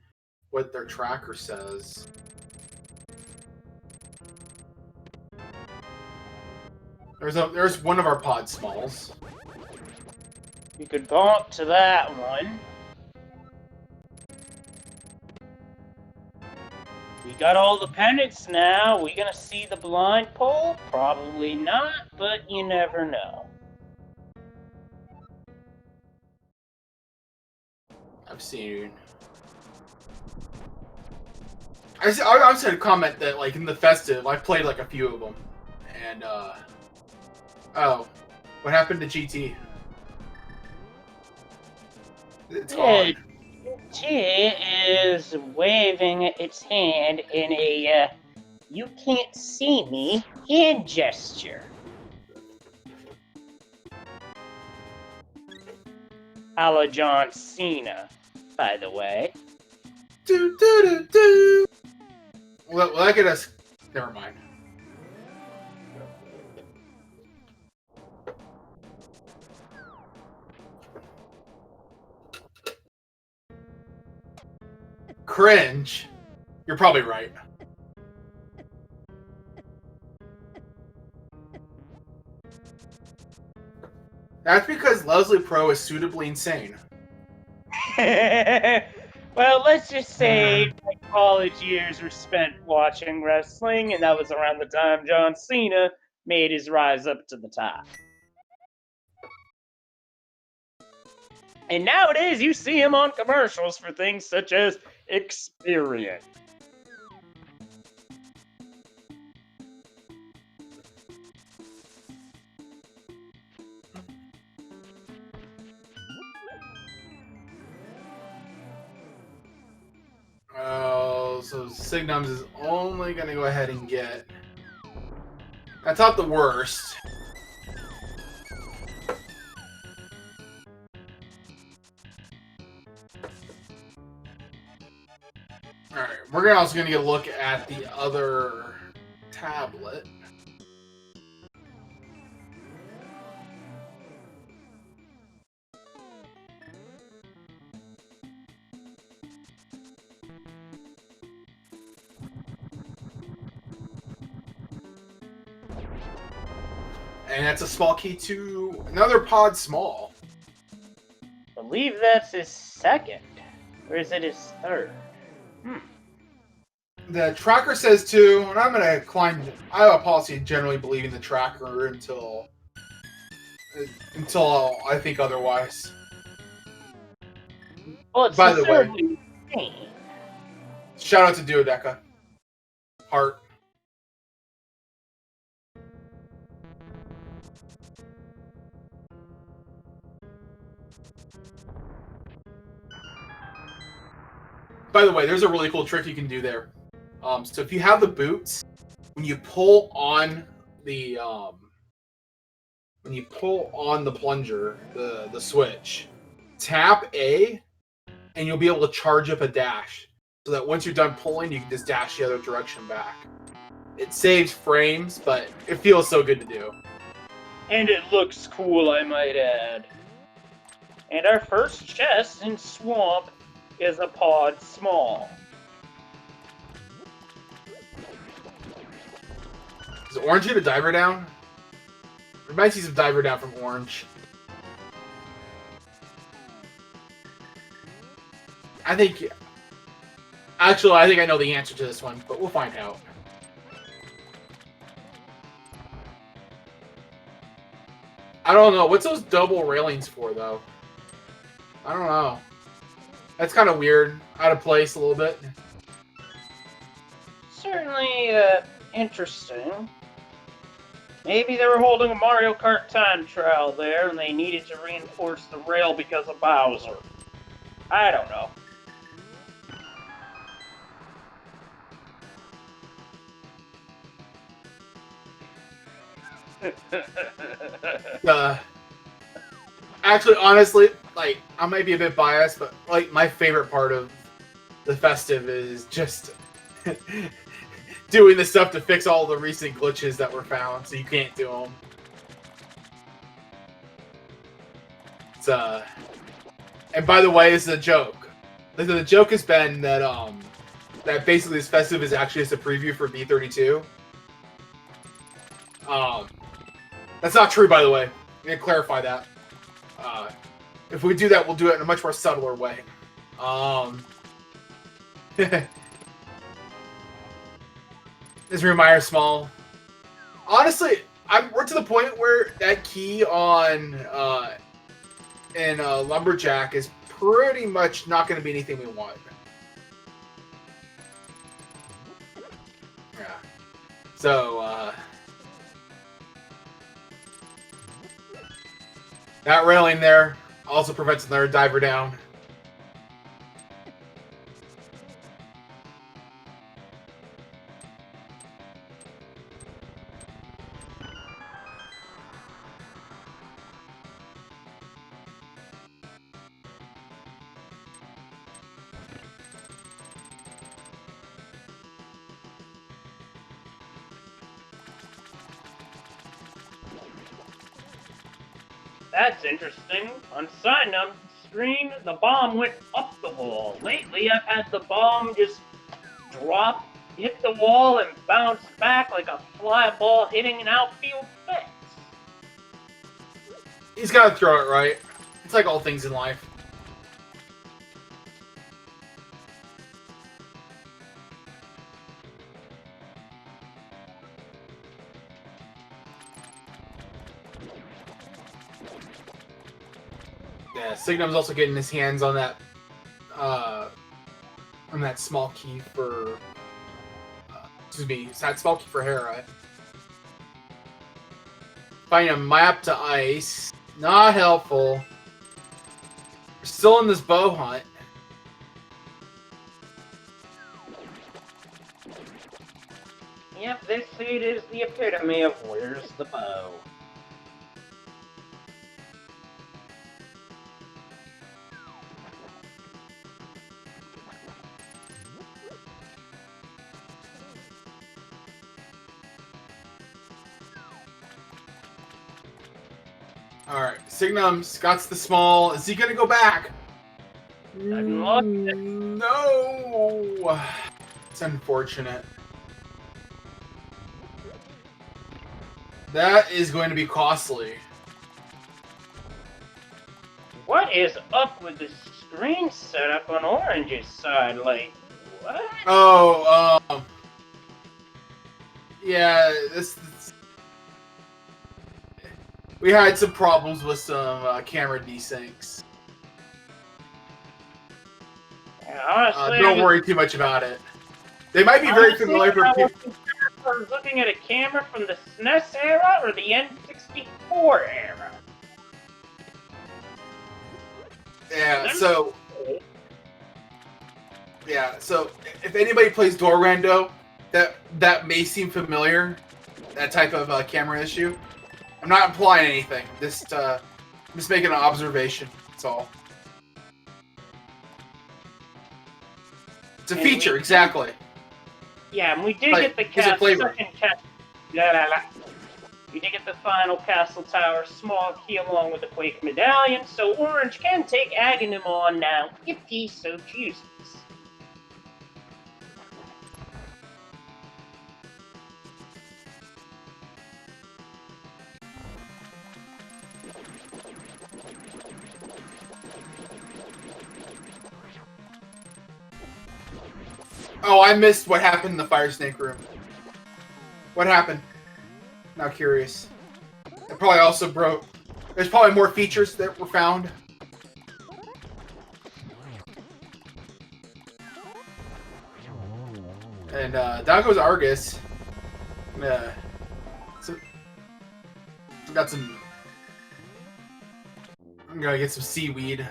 what their tracker says. There's one of our pod smalls. You could bump to that one. We got all the pendants now. We gonna see the blind pole? Probably not, but you never know. I've seen. I was going to comment that like in the Festive, I've played like a few of them, and oh, what happened to GT? It's gone. GT is waving its hand in a "you can't see me" hand gesture. A la John Cena, by the way. Do do do do. Well, look at us. Never mind. Cringe. You're probably right. That's because Leslie Pro is suitably insane. Well, let's just say my college years were spent watching wrestling, and that was around the time John Cena made his rise up to the top. And nowadays, you see him on commercials for things such as Experience. Oh, so Signums is only going to go ahead and get... That's not the worst. Alright, we're also going to get a look at the other tablet. And that's a small key to another pod small. I believe that's his second. Or is it his third? The tracker says 2, and I'm going to climb... I have a policy of generally believing the tracker until I think otherwise. Well, it's By the way, insane. Shout out to Duodeca. Heart. By the way, there's a really cool trick you can do there. So if you have the boots, when you pull on the plunger, the switch, tap A, and you'll be able to charge up a dash. So that once you're done pulling, you can just dash the other direction back. It saves frames, but it feels so good to do. And it looks cool, I might add. And our first chest in Swamp is a pod small. Does Orange get a diver down? We might see some diver down from Orange. Actually, I think I know the answer to this one, but we'll find out. I don't know. What's those double railings for, though? I don't know. That's kind of weird. Out of place a little bit. Certainly, interesting. Maybe they were holding a Mario Kart time trial there, and they needed to reinforce the rail because of Bowser. I don't know. Actually, honestly, like, I might be a bit biased, but like my favorite part of the Festive is just doing the stuff to fix all the recent glitches that were found, so you can't do them. It's and by the way, this is a joke. The joke has been that that basically this Festive is actually just a preview for B32. That's not true, by the way. I'm gonna clarify that. If we do that, we'll do it in a much more subtler way. This reminder small. Honestly, we're to the point where that key on in Lumberjack is pretty much not going to be anything we want. Yeah. So that railing there also prevents another diver down. That's interesting. On Sinum screen, the bomb went up the wall. Lately, I've had the bomb just drop, hit the wall, and bounce back like a fly ball hitting an outfield fence. He's got to throw it right. It's like all things in life. Yeah, Signum's also getting his hands on that small key for excuse me, that small key for Hera. Find a map to ice. Not helpful. We're still in this bow hunt. Yep, this seed is the epitome of where's the bow. Alright, Signum, Scott's the small. Is he gonna go back? No! It's unfortunate. That is going to be costly. What is up with the screen setup on Orange's side? Like, what? Oh, yeah, this we had some problems with some camera desyncs. Yeah, honestly, Don't worry too much about it. They might be very familiar for people. Looking at a camera from the SNES era or the N64 era. Yeah, so if anybody plays Door Rando, that may seem familiar. That type of camera issue. I'm not implying anything. Just making an observation. That's all. It's a feature, exactly. Yeah, and we did Like, get the We did get the final Castle Tower small key along with the Quake Medallion, so Orange can take Aghanim on now, if he so chooses. Oh, I missed what happened in the Fire Snake room. What happened? Now curious. It probably also broke. There's probably more features that were found. And down goes Argus. Got some. I'm gonna get some seaweed.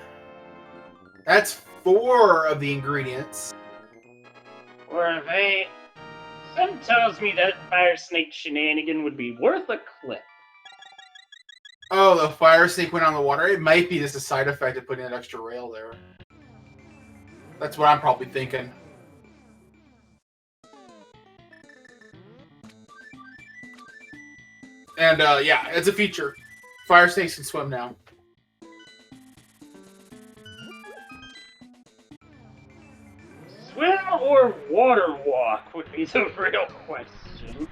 That's 4 of the ingredients. Or they... Some tells me that Fire Snake shenanigan would be worth a clip. Oh, the Fire Snake went on the water? It might be just a side effect of putting an extra rail there. That's what I'm probably thinking. And, yeah, it's a feature. Fire Snakes can swim now. Swim or water walk would be the real question.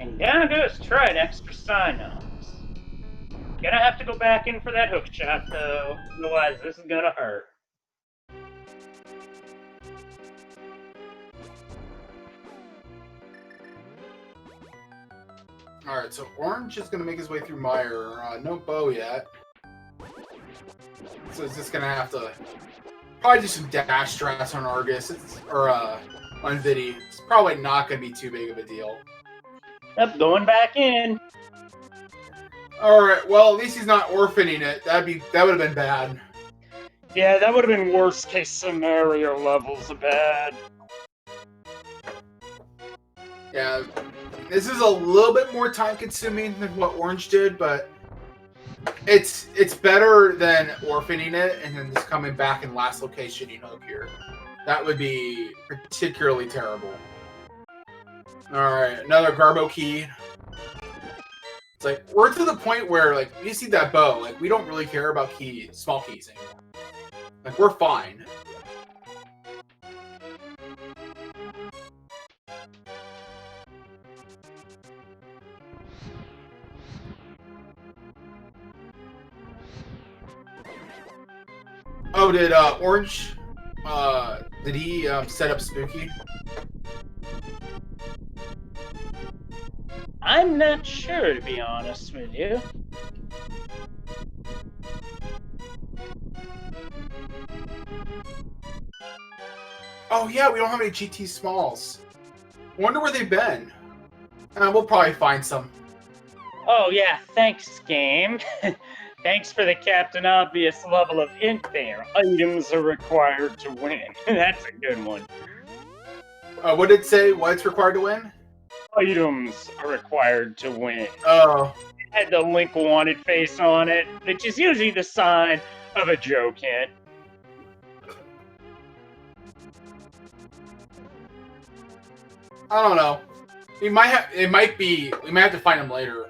And down goes Tridex for Synops. Gonna have to go back in for that hook shot, though. Otherwise, this is gonna hurt. Alright, so Orange is gonna make his way through Mire. No bow yet. So it's just gonna have to probably do some dash strats on Argus. On Vidi. It's probably not gonna be too big of a deal. Yep, going back in. Alright, well, at least he's not orphaning it. That would have been bad. Yeah, that would have been worst case scenario levels of bad. Yeah, this is a little bit more time consuming than what Orange did, but it's better than orphaning it and then just coming back and last location you hook here. That would be particularly terrible. Alright, another Garbo key. It's like, we're to the point where, like, you see that bow, like, we don't really care about small keys anymore. Like, we're fine. Oh, did Orange? Did he set up Spooky? I'm not sure, to be honest with you. Oh yeah, we don't have any GT Smalls. Wonder where they've been. We'll probably find some. Oh yeah, thanks, game. Thanks for the Captain Obvious level of hint there. Items are required to win. That's a good one. What did it say? What's required to win? Items are required to win. Oh. It had the Link wanted face on it, which is usually the sign of a joke hint. I don't know. We might have. It might be. We might have to find him later.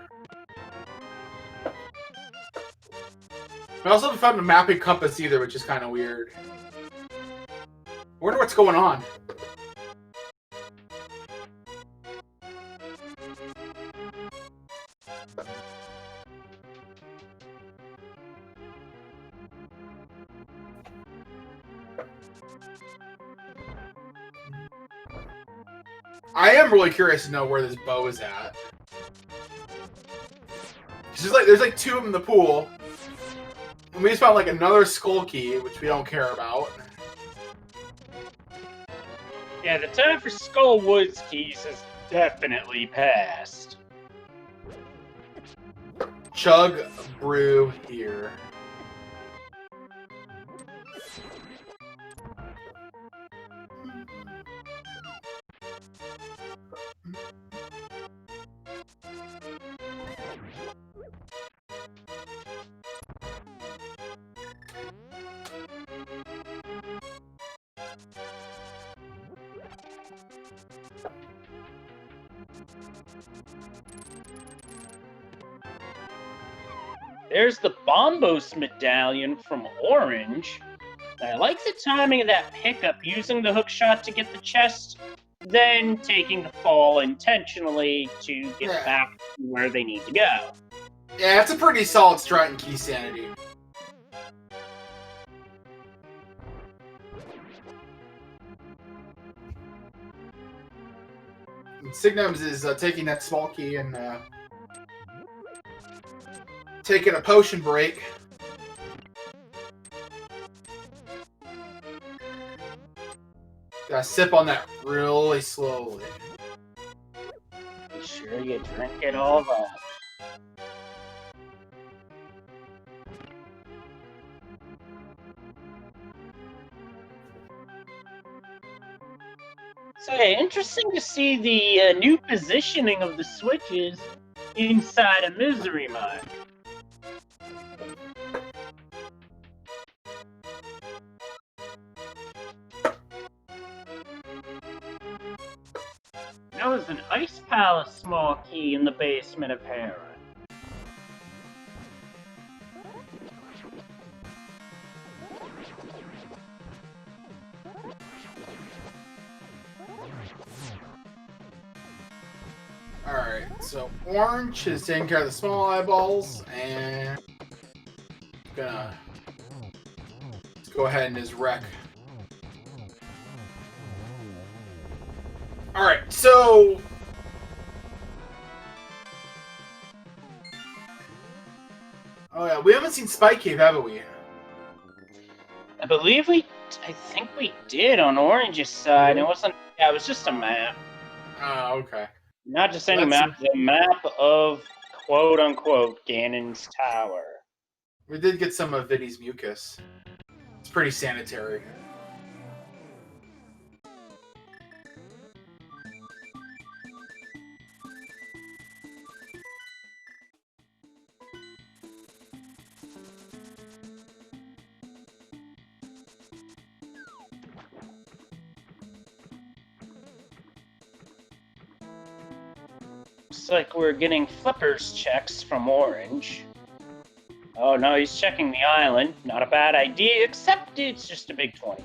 We also haven't found a mapping compass either, which is kind of weird. I wonder what's going on. I am really curious to know where this bow is at. There's like two of them in the pool. And we just found like another skull key, which we don't care about. Yeah, the time for Skull Woods keys has definitely passed. Chug brew here. There's the Bombos medallion from Orange. I like the timing of that pickup, using the hook shot to get the chest, then taking the fall intentionally to get back to where they need to go. Yeah, it's a pretty solid strat in key sanity. And Signums is taking that small key and taking a potion break. Gotta sip on that really slowly. Be sure you drink it all up. So yeah, interesting to see the new positioning of the switches inside a Misery Mine. There was an Ice Palace small key in the basement of Hera. Alright, so Orange is taking care of the small eyeballs, and gonna let's go ahead and just wreck. Alright, so oh yeah, we haven't seen Spike Cave, have we? I think we did on Orange's side. It wasn't. Yeah, it was just a map. Oh, okay. Not just any map. The map of quote unquote Ganon's Tower. We did get some of Viddy's mucus. It's pretty sanitary. Looks like we're getting flippers checks from Orange. Oh no, he's checking the island. Not a bad idea, except it's just a big 20.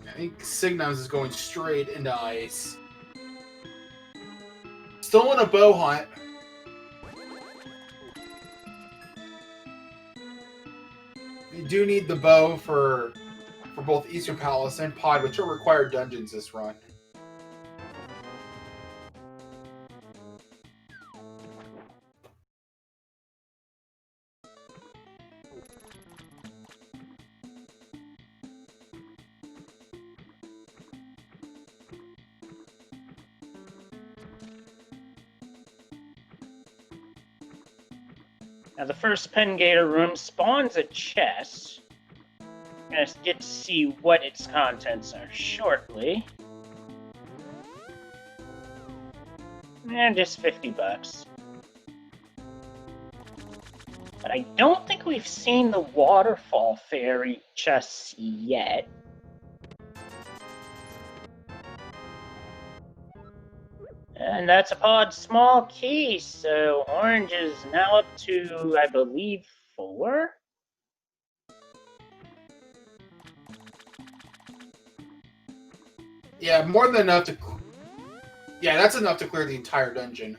I think Signums is going straight into ice. Still on a bow hunt. You do need the bow for both Eastern Palace and Pod, which are required dungeons this run. Now, the first Pen Gator room spawns a chest. I'm gonna get to see what its contents are shortly. And just $50. But I don't think we've seen the Waterfall Fairy chests yet. And that's a pod small key, so orange is now up to, I believe, 4? Yeah, more than enough to... Yeah, that's enough to clear the entire dungeon.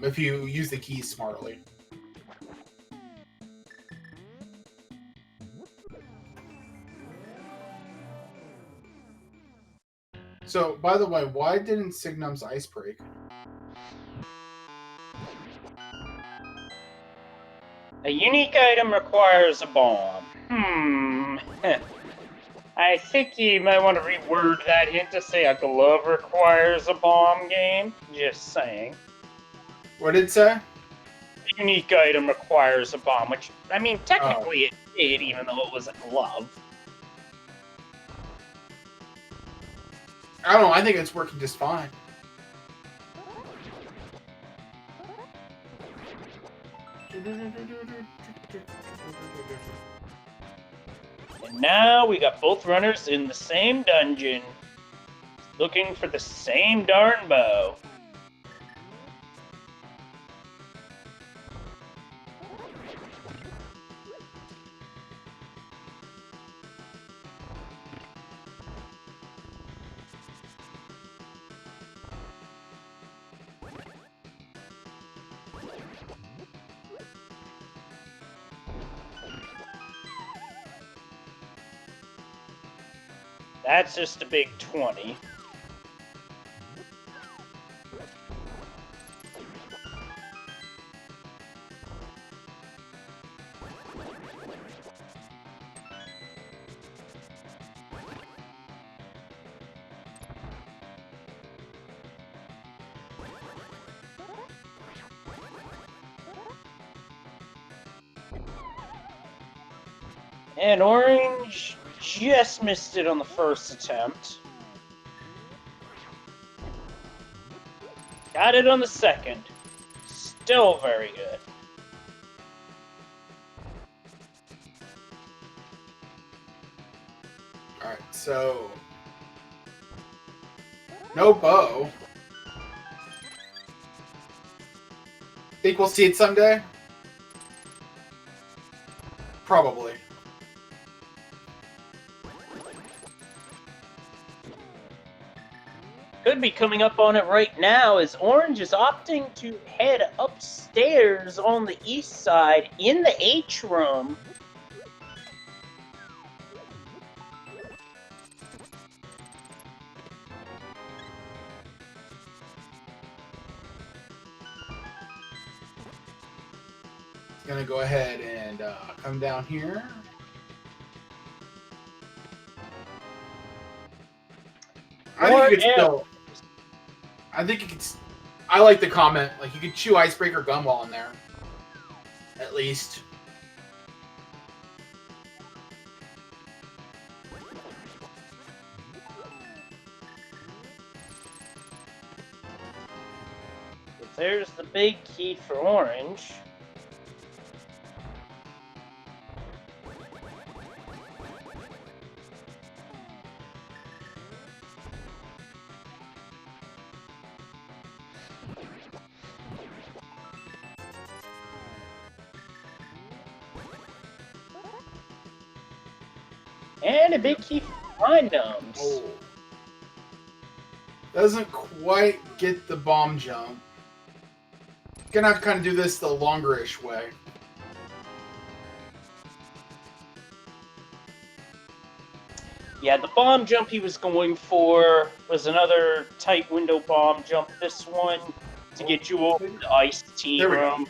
If you use the keys smartly. So, by the way, why didn't Signum's ice break? A unique item requires a bomb. I think you might want to reword that hint to say a glove requires a bomb game. Just saying. What did it say? A unique item requires a bomb, which, I mean, technically it did, even though it was a glove. I don't know, I think it's working just fine. And now we got both runners in the same dungeon, looking for the same darn bow. That's just a big 20. And orange just missed it on the first attempt. Got it on the second. Still very good. Alright, so... No bow. Think we'll see it someday? Probably. Could be coming up on it right now, as orange is opting to head upstairs on the east side in the H room. Gonna go ahead and come down here. I think you could still. I think you could. I like the comment. Like, you could chew Icebreaker gum while in there. At least. There's the big key for orange. And a big key for mind gnomes. Oh. Doesn't quite get the bomb jump. Gonna have to kind of do this the longer-ish way. Yeah, the bomb jump he was going for was another tight window bomb jump. This one to get you over the iced tea There we go. room.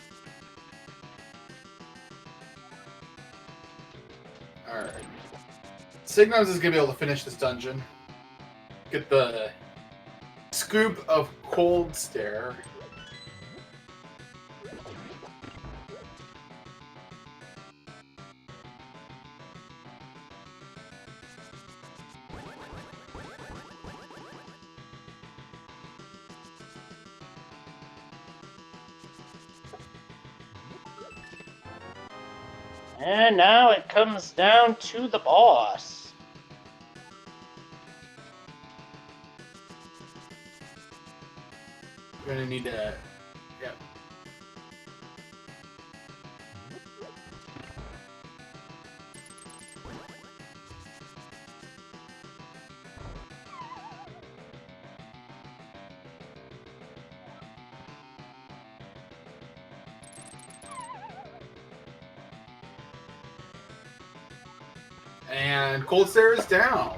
Alright. Signums is gonna be able to finish this dungeon. Get the scoop of cold stare. And now it comes down to the boss. We're gonna need to. Yeah. And cold stare is down.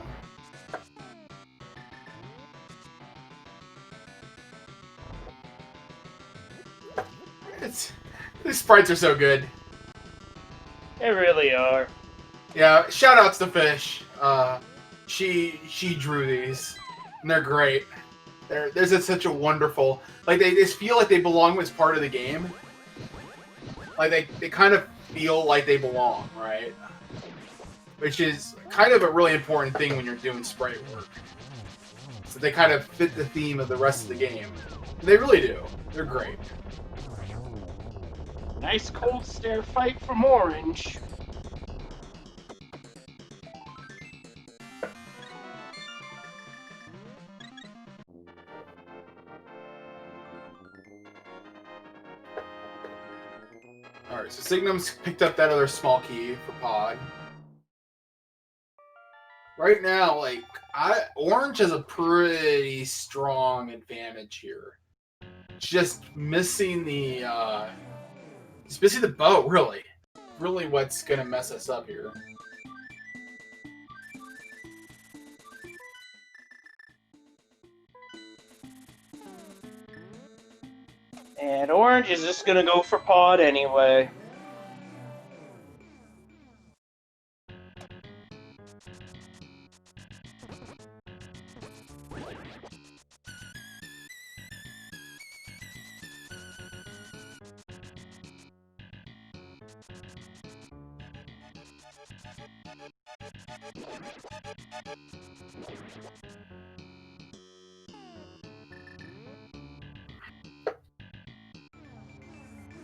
These sprites are so good. They really are. Yeah, shout outs to Fish. She drew these, and they're great. There's such a wonderful, like, they just feel like they belong as part of the game. Like they kind of feel like they belong, right? Which is kind of a really important thing when you're doing sprite work. So they kind of fit the theme of the rest of the game. They really do. They're great. Nice cold stare fight from Orange. Alright, so Signum's picked up that other small key for Pod. Right now, like, Orange has a pretty strong advantage here. Just missing the, he's missing the bow, really. Really what's gonna mess us up here. And Orange is just gonna go for Pod anyway.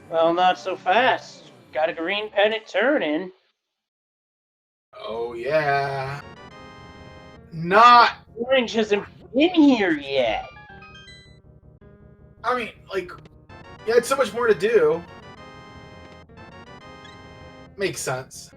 Well, not so fast. Got a green pennant turning. Oh, yeah. Not... Orange hasn't been here yet. I mean, like, you had so much more to do. Makes sense.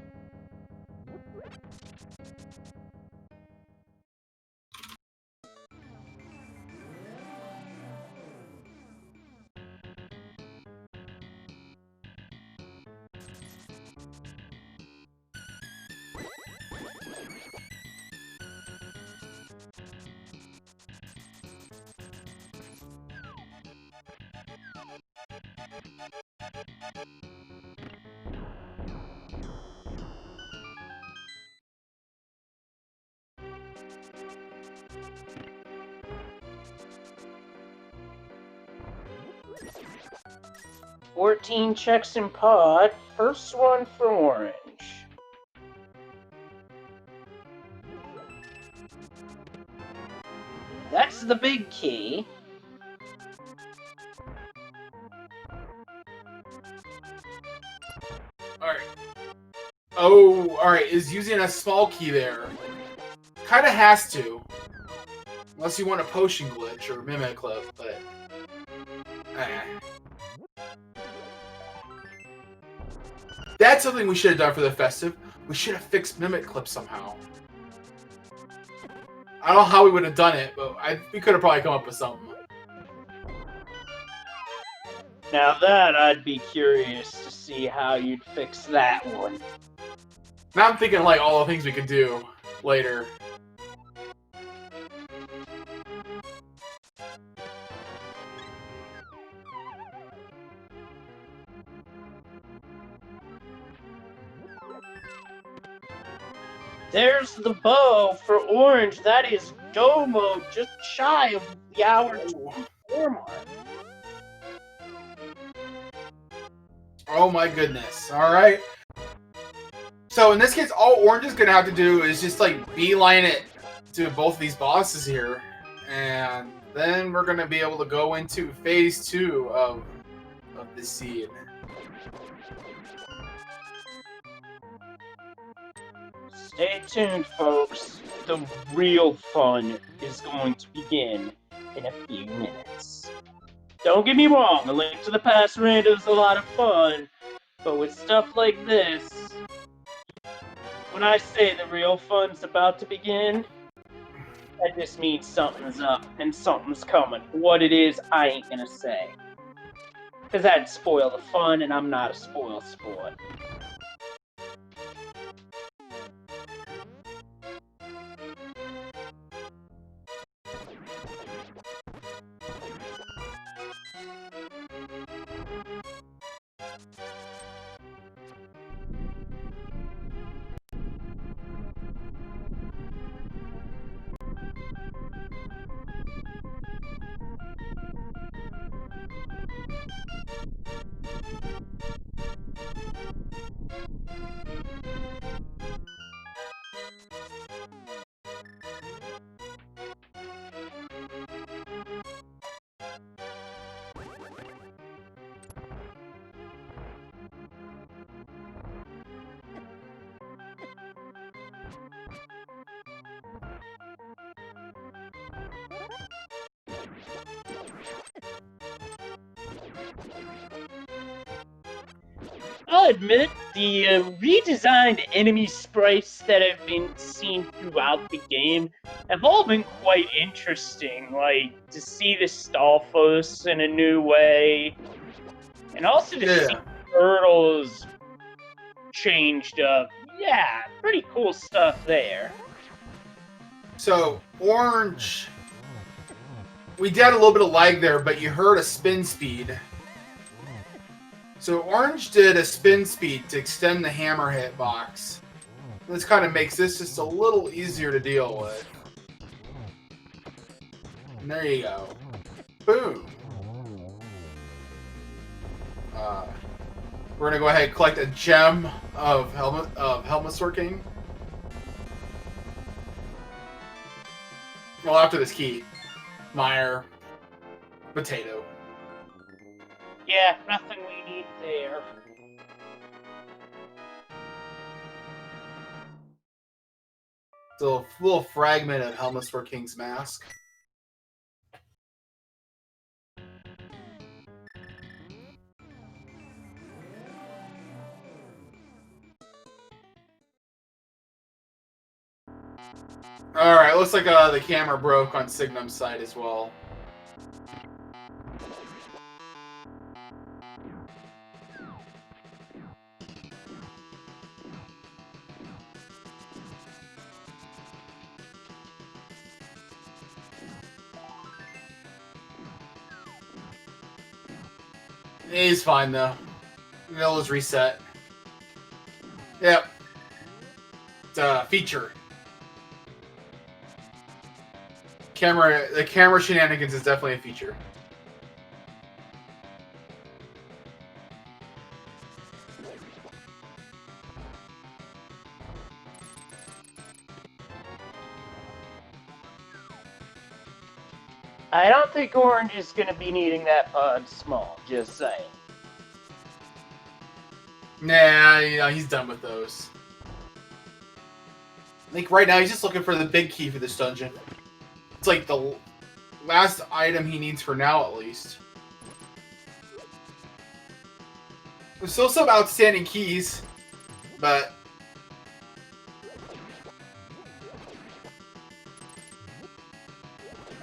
$14 checks in Pod. First one for Orange. That's the big key. Alright. Oh, alright, is using a small key there. Kinda has to. Unless you want a potion glitch or mimic clip, but... That's something we should have done for the Festive. We should have fixed mimic clip somehow. I don't know how we would have done it, but we could have probably come up with something. Now that I'd be curious to see how you'd fix that one. Now I'm thinking like all the things we could do later. There's the bow for orange. That is Domo, just shy of the hour 24 mark. Oh my goodness. Alright. So in this case, all orange is gonna have to do is just like beeline it to both of these bosses here. And then we're gonna be able to go into phase 2 of the seed. Stay tuned, folks. The real fun is going to begin in a few minutes. Don't get me wrong, A Link to the Past Rando is a lot of fun, but with stuff like this, when I say the real fun's about to begin, that just means something's up and something's coming. What it is, I ain't gonna say. Because that'd spoil the fun, and I'm not a spoil sport. I'll admit, the redesigned enemy sprites that have been seen throughout the game have all been quite interesting. Like, to see the Stalfos in a new way, and also to see turtles changed up. Yeah, pretty cool stuff there. So, orange... We did a little bit of lag there, but you heard a spin speed. So orange did a spin speed to extend the hammer hitbox. This kind of makes this just a little easier to deal with. And there you go. Boom. We're gonna go ahead and collect a gem of Helmsword King. Well, after this key. Mire. Potato. Yeah, nothing we need there. It's a little fragment of Helmsword King's mask. Alright, looks like the camera broke on Signum's side as well. He's fine though. Mill reset. Yep. It's a feature. The camera shenanigans is definitely a feature. I don't think Orange is going to be needing that pod small, just saying. Nah, you know, he's done with those. I think right now he's just looking for the big key for this dungeon. It's like the last item he needs for now, at least. There's still some outstanding keys, but...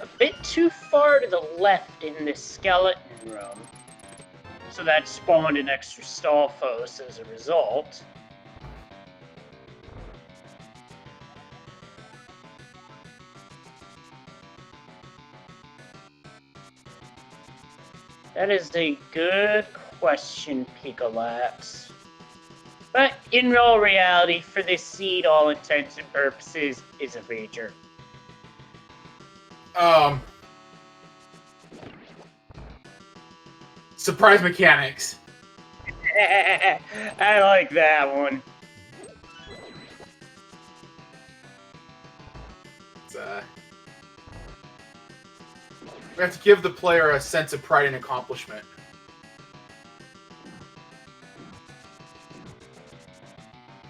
A bit too far to the left in the skeleton room. So that spawned an extra Stalfos as a result. That is a good question, Picolaps. But in real reality, for this seed, all intents and purposes, is a feature. Surprise mechanics. I like that one. We have to give the player a sense of pride and accomplishment.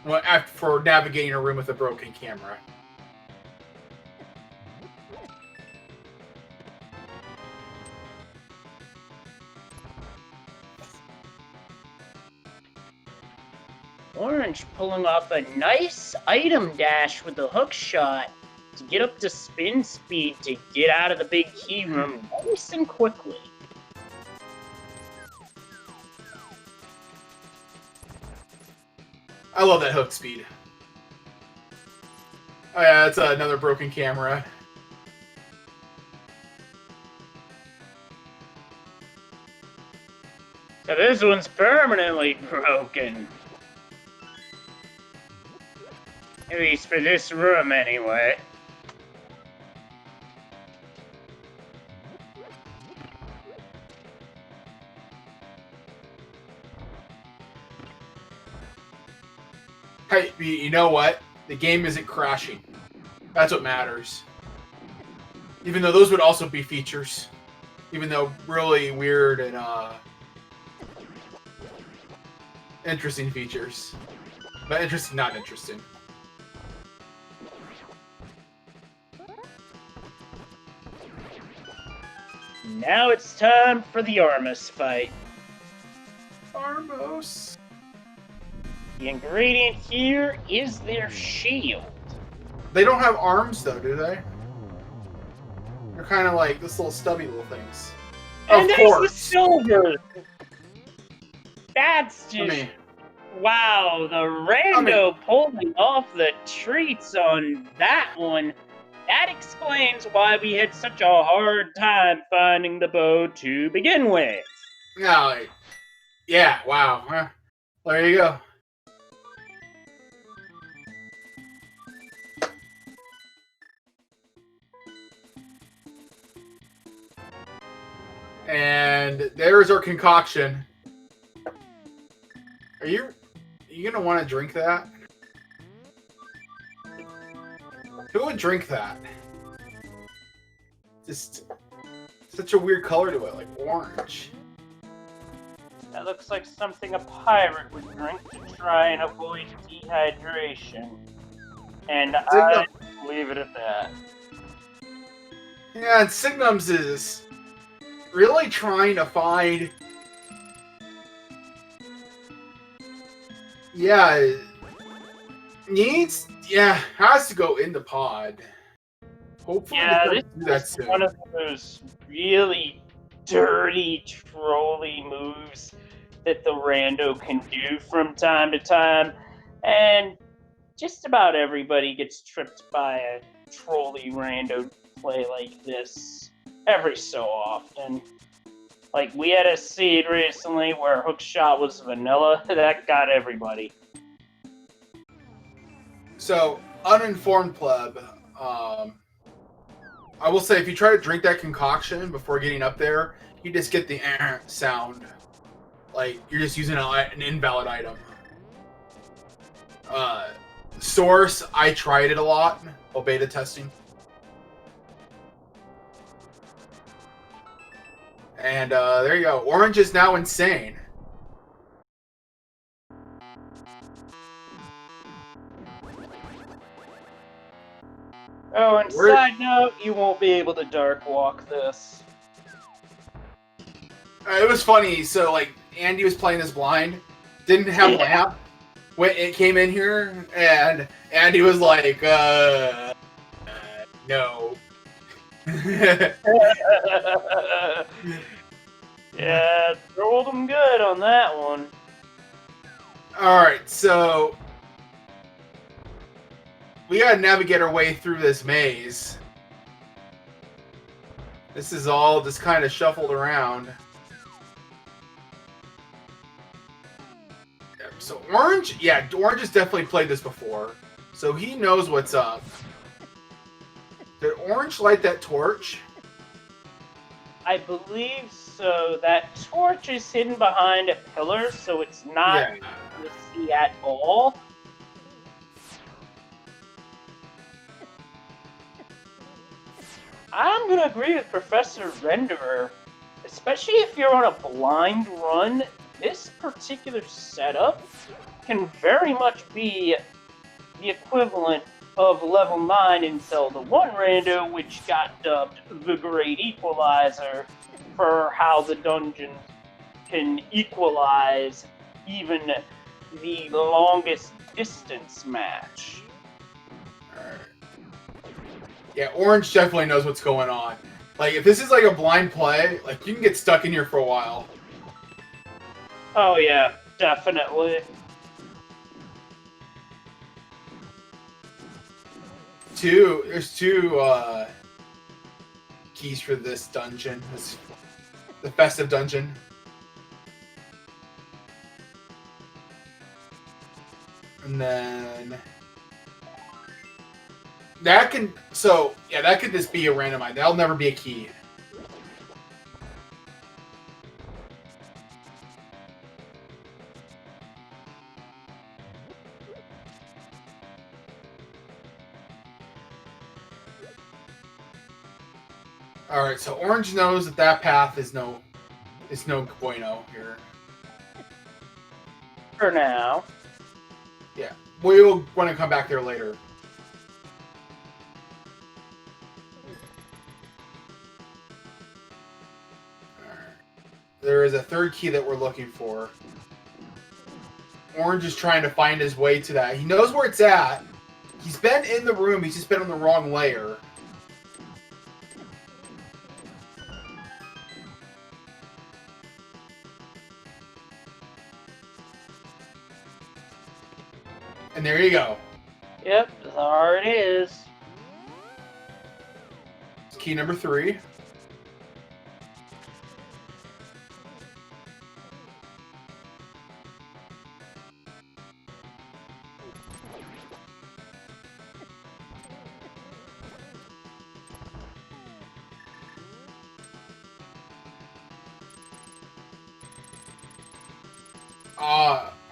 Well, for navigating a room with a broken camera. Orange pulling off a nice item dash with the hook shot to get up to spin speed to get out of the big key room nice and quickly. I love that hook speed. Oh yeah, that's another broken camera. So this one's permanently broken. At least for this room, anyway. Hey, you know what? The game isn't crashing. That's what matters. Even though those would also be features. Even though really weird and interesting features. But interesting, not interesting. Now it's time for the Armos fight. Armos. The ingredient here is their shield. They don't have arms though, do they? They're kind of like this little stubby little things. And of there's course. the silver. That's just wow. The rando pulling off the treats on that one. That explains why we had such a hard time finding the bow to begin with. Yeah, wow. There you go. And there's our concoction. Are you gonna want to drink that? Who would drink that? Just such a weird color to it, like orange. That looks like something a pirate would drink to try and avoid dehydration. And I leave it at that. Yeah, and Signums is really trying to find... has to go in the pod. Hopefully this is one of those really dirty, trolly moves that the rando can do from time to time. And just about everybody gets tripped by a trolly rando play like this every so often. Like, we had a seed recently where hookshot was vanilla. That got everybody. So, uninformed pleb, I will say if you try to drink that concoction before getting up there, you just get the sound. Like, you're just using an invalid item. Source, I tried it a lot while beta testing. And there you go. Orange is now insane. Oh, and side note, you won't be able to dark walk this. It was funny. So, like, Andy was playing this blind, didn't have a lamp when it came in here, and Andy was like, no. Yeah, rolled them good on that one. Alright, so we gotta navigate our way through this maze. This is all just kind of shuffled around. So Orange, yeah, Orange has definitely played this before. So he knows what's up. Did Orange light that torch? I believe so. That torch is hidden behind a pillar, so it's not Yeah. to see at all. I'm gonna agree with Professor Renderer, especially if you're on a blind run. This particular setup can very much be the equivalent of level 9 in Zelda 1 Rando, which got dubbed the Great Equalizer for how the dungeon can equalize even the longest distance match. Alright. Yeah, Orange definitely knows what's going on. Like, if this is like a blind play, like, you can get stuck in here for a while. Oh yeah, definitely. There's two keys for this dungeon. The Festive dungeon. And then that can that could just be a randomizer. That'll never be a key. Alright, so Orange knows that path is no bueno here. For now. Yeah. We'll want to come back there later. Alright. There is a third key that we're looking for. Orange is trying to find his way to that. He knows where it's at. He's been in the room, he's just been on the wrong layer. And there you go. Yep, there it is. It's key number 3.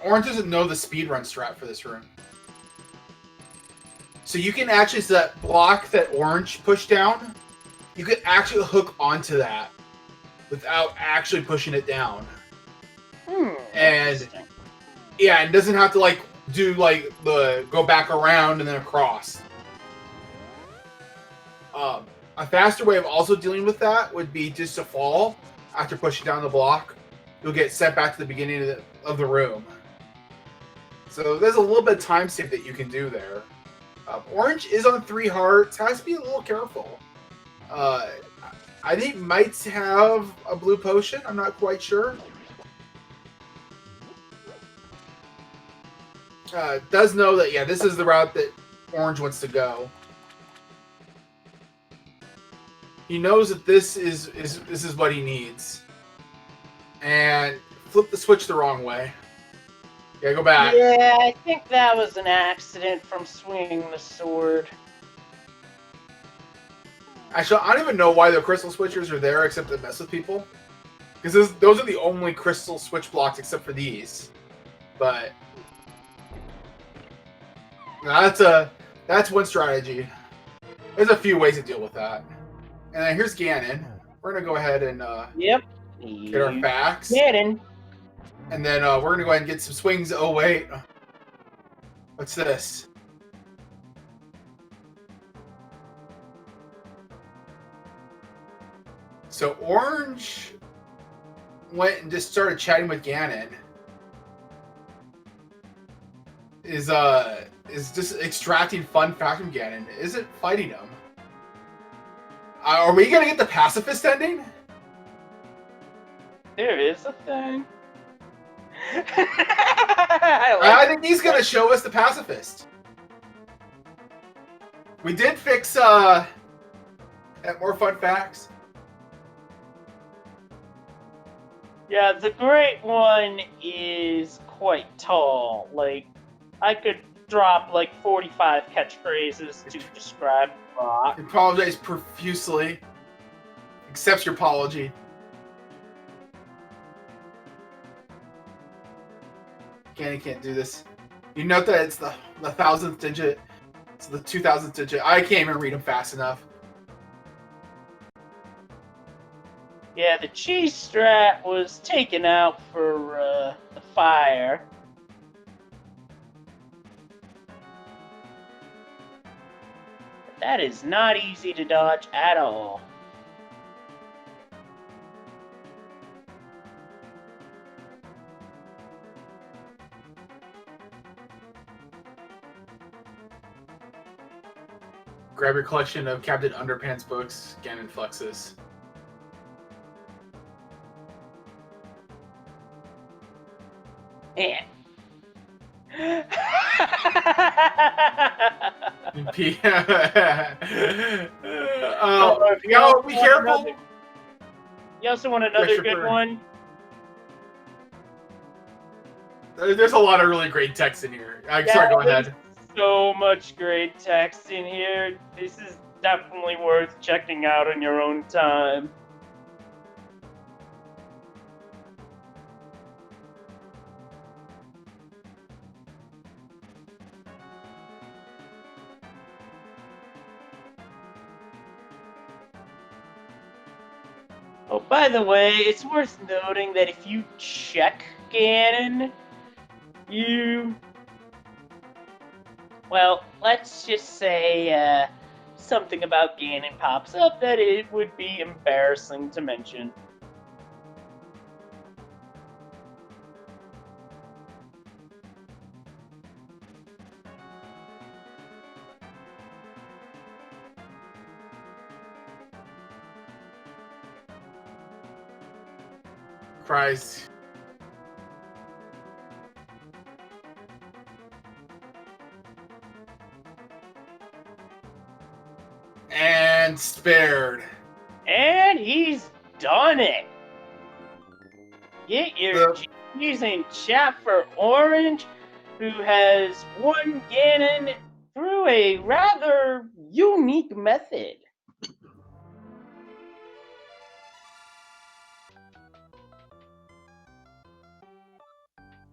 Orange doesn't know the speedrun strat for this room. So you can actually, so that block that Orange pushed down, you can actually hook onto that without actually pushing it down. And yeah, it doesn't have to like do like the go back around and then across. A faster way of also dealing with that would be just to fall after pushing down the block. You'll get sent back to the beginning of the room. So there's a little bit of time save that you can do there. Orange is on 3 hearts. Has to be a little careful. I think might have a blue potion. I'm not quite sure. Does know that, yeah, this is the route that Orange wants to go. He knows that this is what he needs. And flip the switch the wrong way. Yeah, go back. Yeah, I think that was an accident from swinging the sword. Actually, I don't even know why the crystal switchers are there except to mess with people. Because those are the only crystal switch blocks except for these. But that's one strategy. There's a few ways to deal with that. And then here's Ganon. We're gonna go ahead and Yep. get our facts. Ganon. And then we're gonna go ahead and get some swings. Oh wait, what's this? So Orange went and just started chatting with Ganon. Is just extracting fun fact from Ganon. Isn't fighting him. Are we gonna get the pacifist ending? There is a thing. I think he's gonna show us the pacifist. We did fix at more fun facts. Yeah, the great one is quite tall. Like, I could drop like 45 catchphrases to describe Brock. He apologizes profusely. Accepts your apology. Ganon can't do this. You note that it's the 1000th digit. It's the 2000th digit. I can't even read them fast enough. Yeah, the cheese strat was taken out for the fire. But that is not easy to dodge at all. Grab your collection of Captain Underpants books. Ganon flexes. Man. Yo, be careful. You also want another good one? There's a lot of really great text in here. Sorry, go ahead. So much great text in here. This is definitely worth checking out on your own time. Oh, by the way, it's worth noting that if you check Ganon, well, let's just say something about Ganon pops up that it would be embarrassing to mention. Cries. And spared. And he's done it. Get your G's in chat for Orange, who has won Ganon through a rather unique method.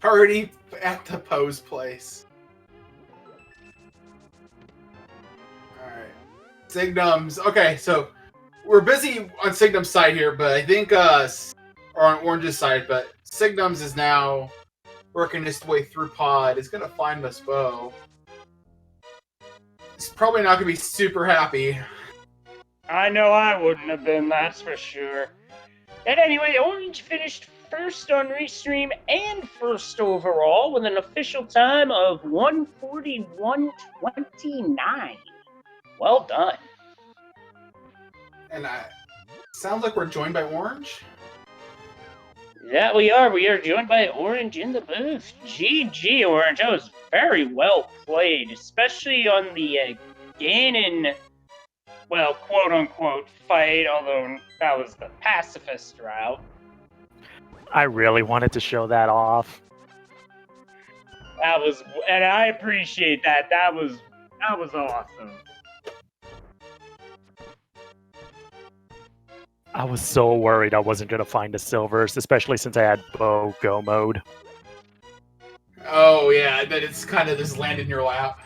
Party at the Pose place. Alright. Signum's. Okay, so we're busy on Signum's side here, but I think, or on Orange's side, but Signum's is now working his way through Pod. He's gonna find this bow. He's probably not gonna be super happy. I know I wouldn't have been, that's for sure. And anyway, Orange finished first on Restream and first overall with an official time of 1:41:29. Well done. And sounds like we're joined by Orange. Yeah, we are. We are joined by Orange in the booth. GG, Orange. That was very well played, especially on the Ganon, well, quote-unquote, fight, although that was the pacifist route. I really wanted to show that off. That was, and I appreciate that. That was awesome. I was so worried I wasn't going to find the silvers, especially since I had bow go mode. Oh yeah, that it's kind of just landed in your lap.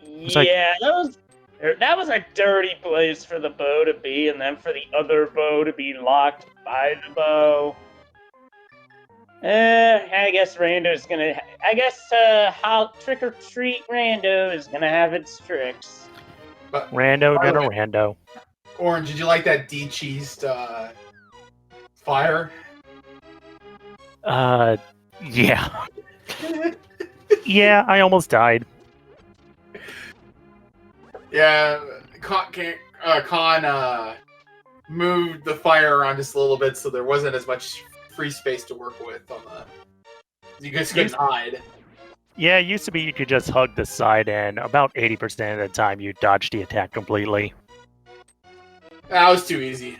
Yeah, that was a dirty place for the bow to be, and then for the other bow to be locked by the bow. I guess Rando's gonna. I guess how Trick or Treat Rando is gonna have its tricks. But Rando gonna rando. Orange, did you like that de-cheesed fire? Yeah. Yeah, I almost died. Yeah, Khan moved the fire around just a little bit, so there wasn't as much free space to work with on the. You guys couldn't hide. Yeah, it used to be you could just hug the side, and about 80% of the time you dodged the attack completely. That was too easy.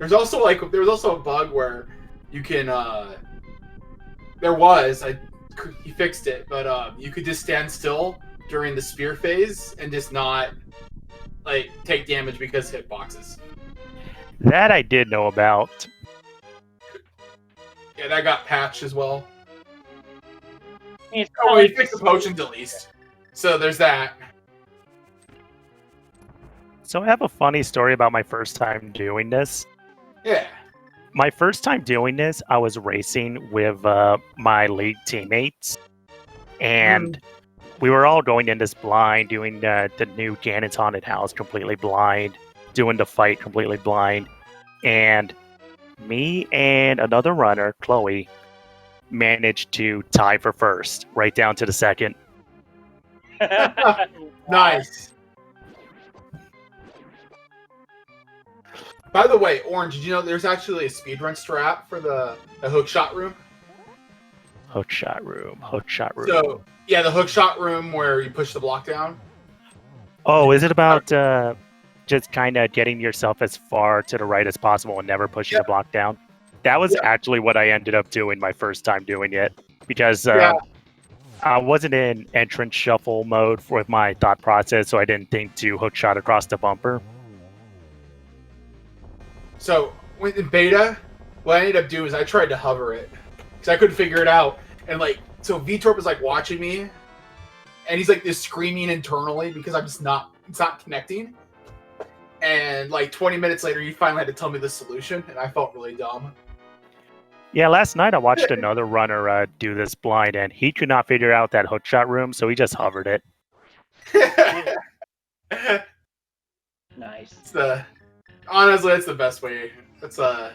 There's also a bug where you can he fixed it, but you could just stand still during the spear phase and just not like take damage because hitboxes. That I did know about. Yeah, that got patched as well. It's Oh, he fixed the potions at least. So there's that. So I have a funny story about my first time doing this. Yeah. My first time doing this, I was racing with my league teammates, and we were all going in this blind, doing the new Ganon's Haunted House completely blind, doing the fight completely blind, and me and another runner, Chloe, managed to tie for first, right down to the second. Nice. By the way, Orange, did you know there's actually a speedrun strat for the hookshot room? Hookshot room. So, yeah, the hookshot room where you push the block down. Oh, is it about just kind of getting yourself as far to the right as possible and never pushing the block down? That was actually what I ended up doing my first time doing it, because I wasn't in entrance shuffle mode with my thought process, so I didn't think to hookshot across the bumper. So, in beta, what I ended up doing is I tried to hover it, because I couldn't figure it out. And, so Vitorp was, watching me, and he's, just screaming internally because it's not connecting. And, 20 minutes later, he finally had to tell me the solution, and I felt really dumb. Yeah, last night I watched another runner do this blind, and he could not figure out that hookshot room, so he just hovered it. Nice. Honestly, it's the best way. It's not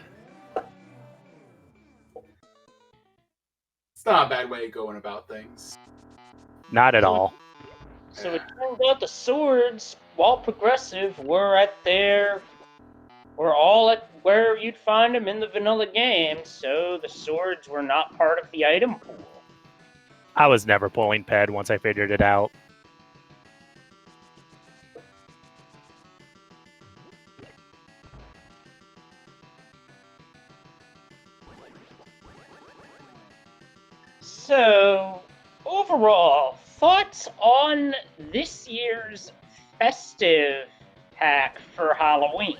a bad way of going about things. Not at all. So it turns out the swords, while progressive, were all at where you'd find them in the vanilla game, so the swords were not part of the item pool. I was never pulling ped once I figured it out. So, overall, thoughts on this year's Festive pack for Halloween?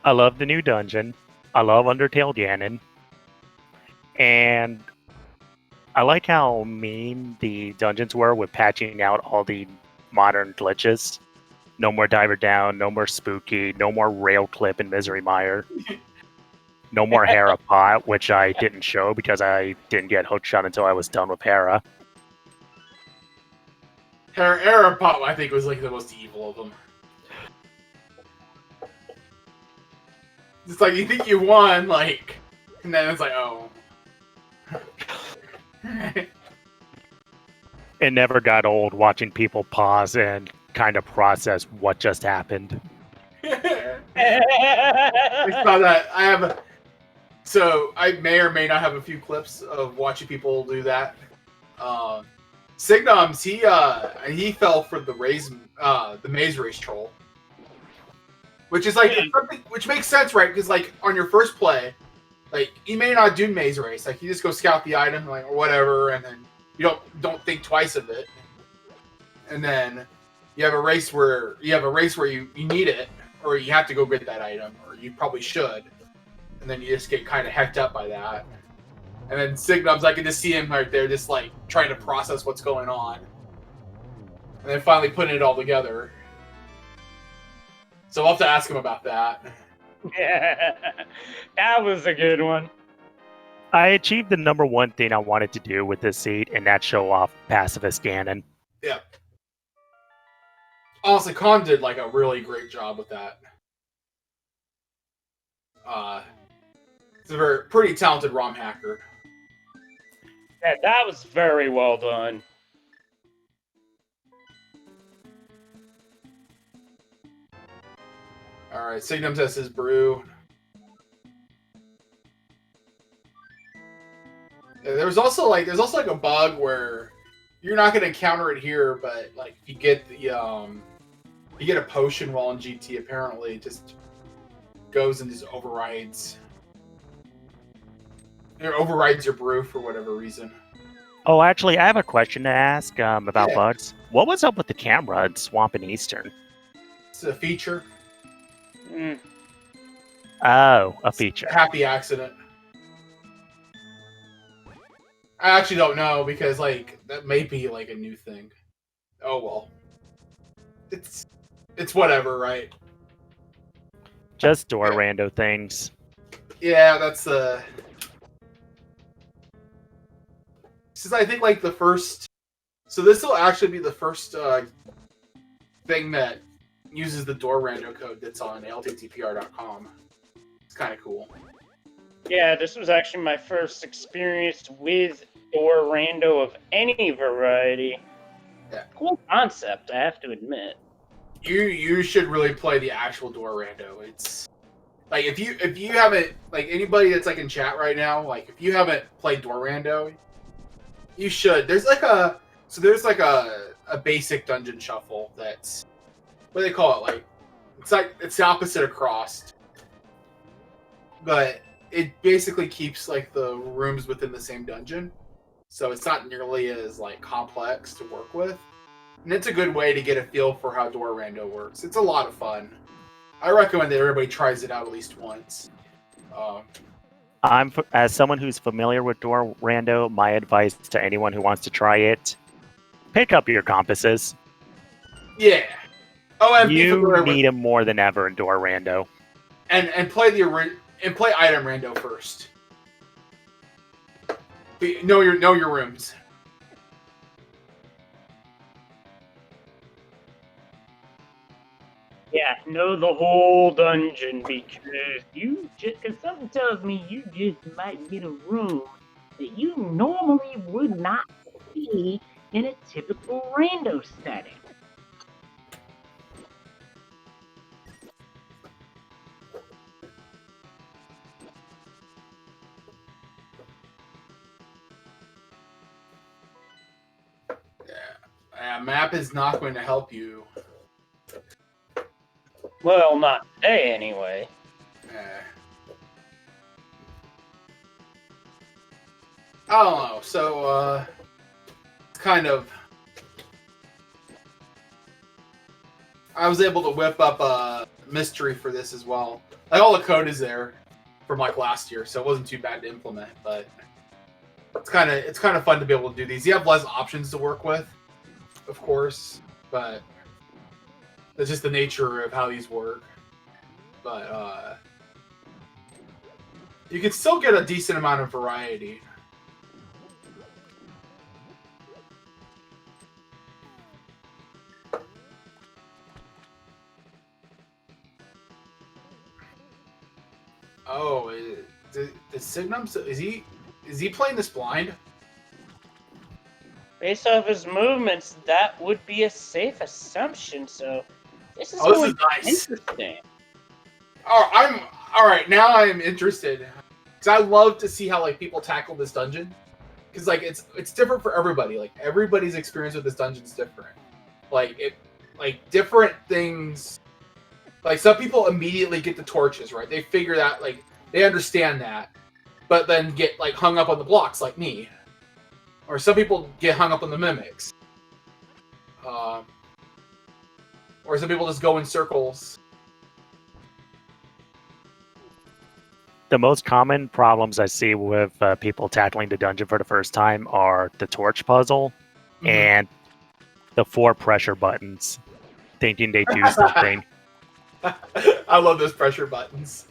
I love the new dungeon. I love Undertale Ganon. And I like how mean the dungeons were with patching out all the modern glitches. No more Diver Down, no more Spooky, no more Rail Clip and Misery Mire. No more Hera Pot, which I didn't show because I didn't get hookshot until I was done with Hera. Hera Pot, I think, was the most evil of them. It's you think you won, and then it's oh. It never got old watching people pause and kind of process what just happened. I saw that. So I may or may not have a few clips of watching people do that. Signums, he fell for the maze race troll, which is something which makes sense, right? Because on your first play, you may not do maze race. You just go scout the item, or whatever, and then you don't think twice of it. And then you have a race where you need it, or you have to go get that item, or you probably should. And then you just get kind of hecked up by that. And then Signums, I can just see him right there, just trying to process what's going on. And then finally putting it all together. So I'll have to ask him about that. Yeah, that was a good one. I achieved the number one thing I wanted to do with this seed, and that's show off Pacifist Ganon. Yeah. Honestly, Khan did a really great job with that. He's a pretty talented ROM hacker. Yeah, that was very well done. All right, Signum says his brew. Yeah, there's also a bug where you're not gonna encounter it here, but you get the you get a potion while in GT. Apparently, just goes and just overrides. It overrides your brew for whatever reason. Oh, actually, I have a question to ask about Yeah. bugs. What was up with the camera in Swamp and Eastern? It's a feature. Mm. Oh, a feature. Happy accident. I actually don't know because like that may be like a new thing. Oh well. It's whatever, right? Just door rando things. Yeah, that's This is I think like the first. So this will actually be the first thing that uses the door rando code that's on ALTTPR.com. It's kind of cool. Yeah, this was actually my first experience with door rando of any variety. Yeah. Cool concept, I have to admit. You should really play the actual door rando. It's like if you haven't, like anybody that's like in chat right now, like if you haven't played door rando, you should. There's like a basic dungeon shuffle that's what do they call it, like it's the opposite of crossed, but it basically keeps like the rooms within the same dungeon, so it's not nearly as like complex to work with. And it's a good way to get a feel for how door rando works. It's a lot of fun. I recommend that everybody tries it out at least once. As someone who's familiar with door rando, my advice to anyone who wants to try it: pick up your compasses. Yeah. Oh, and You need them more than ever in door rando. And play play item rando first. Know your rooms. Yeah, know the whole dungeon because something tells me you just might get a room that you normally would not see in a typical rando setting. Yeah. Map is not going to help you. Well, not today, anyway. I don't know. So, kind of. I was able to whip up a mystery for this as well. Like all the code is there from like last year, so it wasn't too bad to implement. But it's kind of fun to be able to do these. You have less options to work with, of course, but that's just the nature of how these work. But you can still get a decent amount of variety. Oh, the Signum, is he playing this blind? Based off his movements, that would be a safe assumption. So this is nice. Interesting. Oh, all right. Now I am interested because I love to see how like people tackle this dungeon because like it's different for everybody. Like everybody's experience with this dungeon is different. Like different things. Like some people immediately get the torches, right? They figure that like they understand that, but then get like hung up on the blocks like me. Or some people get hung up on the mimics. Or some people just go in circles. The most common problems I see with people tackling the dungeon for the first time are the torch puzzle and the 4 pressure buttons, thinking they do something. I love those pressure buttons.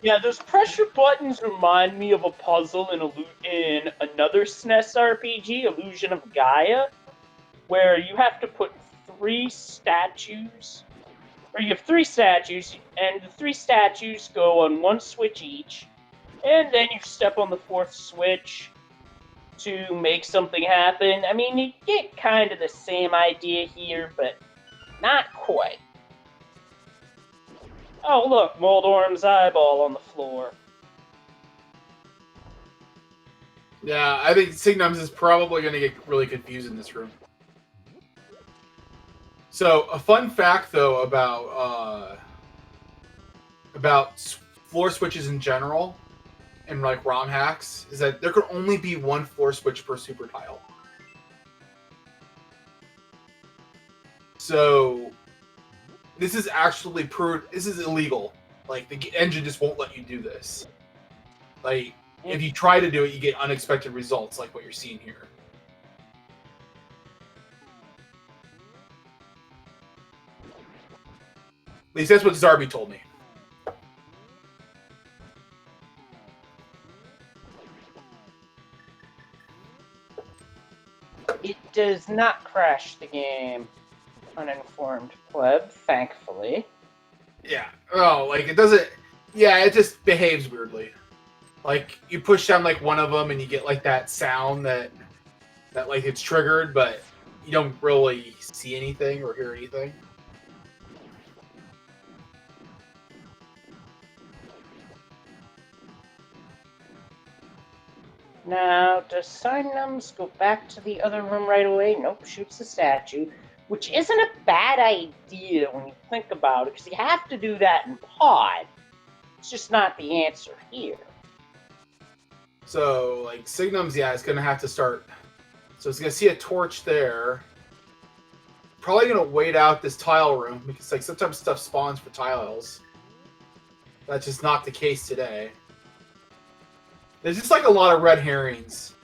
Yeah, those pressure buttons remind me of a puzzle in another SNES RPG, Illusion of Gaia, where you have to put 3 statues, or you have 3 statues, and the 3 statues go on 1 switch each, and then you step on the 4th switch to make something happen. I mean, you get kind of the same idea here, but not quite. Oh, look, Moldorm's eyeball on the floor. Yeah, I think Signums is probably going to get really confused in this room. So, a fun fact, though, about about floor switches in general and like ROM hacks is that there could only be one floor switch per super tile. So this is actually this is illegal. Like the engine just won't let you do this. Like if you try to do it, you get unexpected results like what you're seeing here. At least that's what Zarby told me. It does not crash the game, uninformed pleb, thankfully. Yeah. Oh, like it doesn't. Yeah, it just behaves weirdly. Like you push down like one of them and you get like that sound that like it's triggered, but you don't really see anything or hear anything. Now, does Signums go back to the other room right away? Nope, shoots the statue, which isn't a bad idea when you think about it, because you have to do that in Pod. It's just not the answer here. So, like, Signums, yeah, it's going to have to start. So it's going to see a torch there. Probably going to wait out this tile room, because, like, sometimes stuff spawns for tiles. That's just not the case today. There's just, like, a lot of red herrings.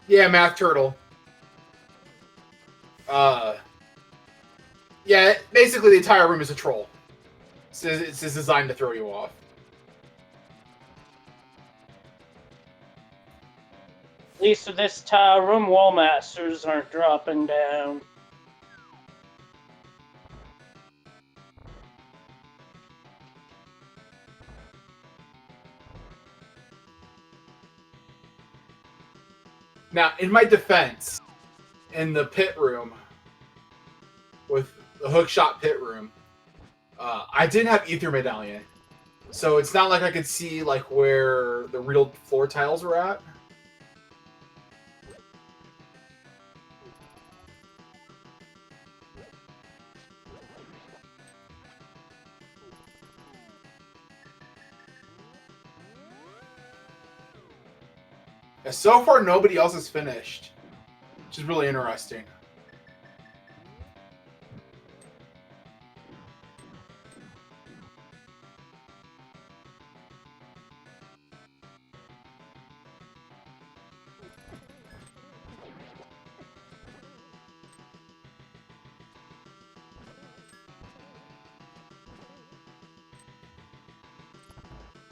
Yeah, Math Turtle. Yeah, basically the entire room is a troll. It's just designed to throw you off. At least with this tile room, wall masters aren't dropping down. Now, in my defense, in the pit room, with the hookshot pit room, I didn't have Ether Medallion. So it's not like I could see like where the real floor tiles were at. And so far, nobody else has finished, which is really interesting.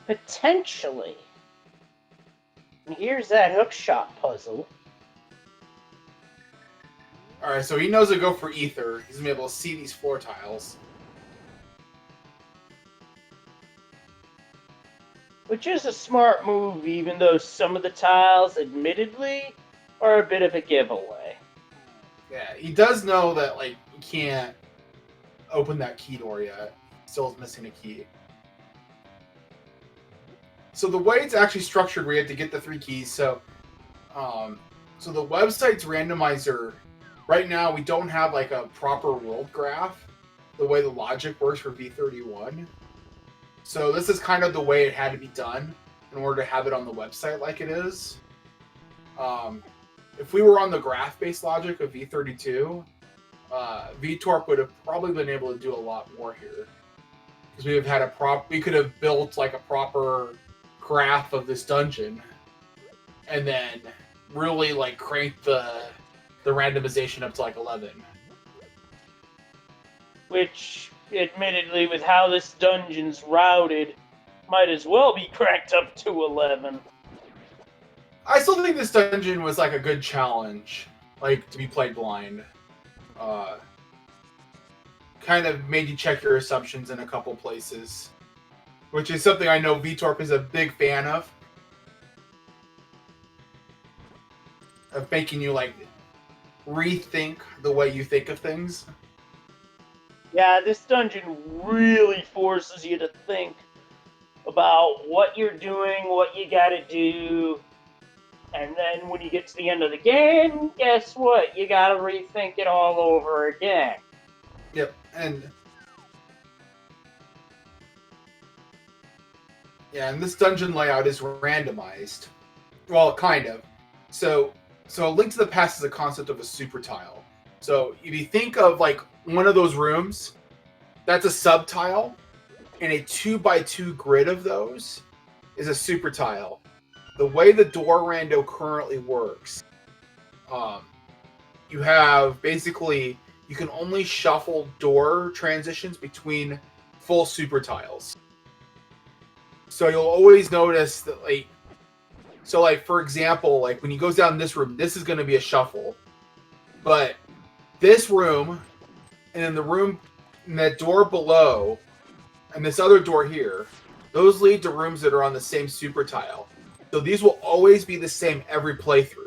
Potentially. And here's that hookshot puzzle. Alright, so he knows to go for Ether. He's going to be able to see these floor tiles. Which is a smart move, even though some of the tiles, admittedly, are a bit of a giveaway. Yeah, he does know that, like, you can't open that key door yet. Still is missing a key. So the way it's actually structured, we have to get the 3 keys. So the website's randomizer, right now we don't have like a proper world graph, the way the logic works for V31. So this is kind of the way it had to be done in order to have it on the website like it is. If we were on the graph-based logic of V32, VTorp would have probably been able to do a lot more here. Because we have had we could have built like a proper graph of this dungeon and then really like crank the randomization up to like 11. Which, admittedly, with how this dungeon's routed, might as well be cranked up to 11. I still think this dungeon was like a good challenge, like to be played blind. Kind of made you check your assumptions in a couple places, which is something I know VTorp is a big fan of making you like rethink the way you think of things. Yeah, this dungeon really forces you to think a about what you're doing, what you gotta do, and then when you get to the end of the game, guess what? You gotta rethink it all over again. Yep, and this dungeon layout is randomized. Well, kind of. So A Link to the Past is a concept of a super tile. So if you think of like one of those rooms, that's a subtile, and a 2x2 grid of those is a super tile. The way the door rando currently works, you have basically you can only shuffle door transitions between full super tiles. So you'll always notice that for example, like when he goes down this room, this is going to be a shuffle. But this room, and then the room, and that door below, and this other door here, those lead to rooms that are on the same super tile. So these will always be the same every playthrough.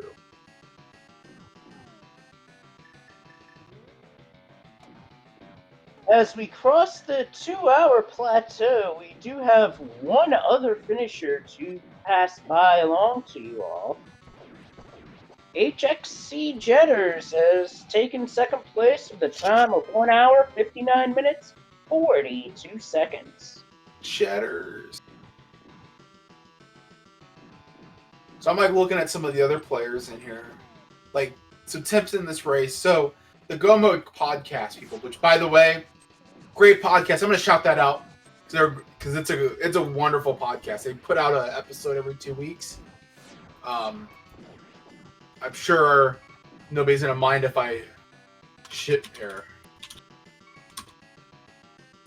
As we cross the 2-hour plateau, we do have one other finisher to pass by along to you all. HXC Jetters has taken second place with a time of 1 hour, 59 minutes, 42 seconds. Cheddars. So I'm like looking at some of the other players in here. Like, so tips in this race. So the Go Mode podcast people, which by the way, great podcast. I'm gonna shout that out because it's a wonderful podcast. They put out an episode every 2 weeks. I'm sure nobody's gonna mind if I shit here.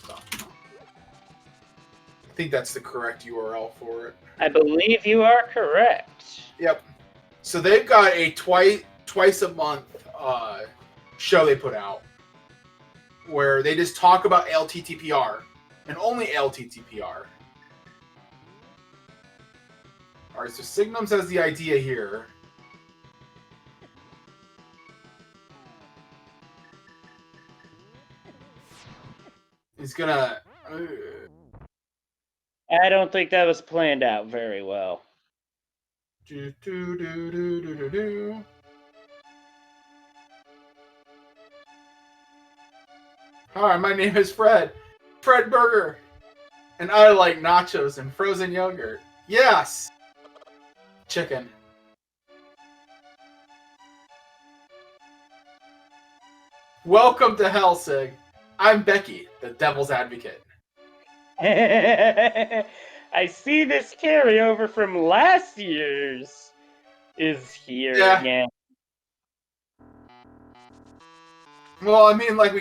So, I think that's the correct URL for it. I believe you are correct. Yep. So they've got a twice a month show they put out where they just talk about ALTTPR and only ALTTPR. All right, so Signums has the idea here. He's gonna. I don't think that was planned out very well. Hi, my name is Fred Burger, and I like nachos and frozen yogurt. Yes! Chicken. Welcome to Hell, Sig. I'm Becky, the Devil's Advocate. I see this carryover from last year's is here again. Well, I mean, like, we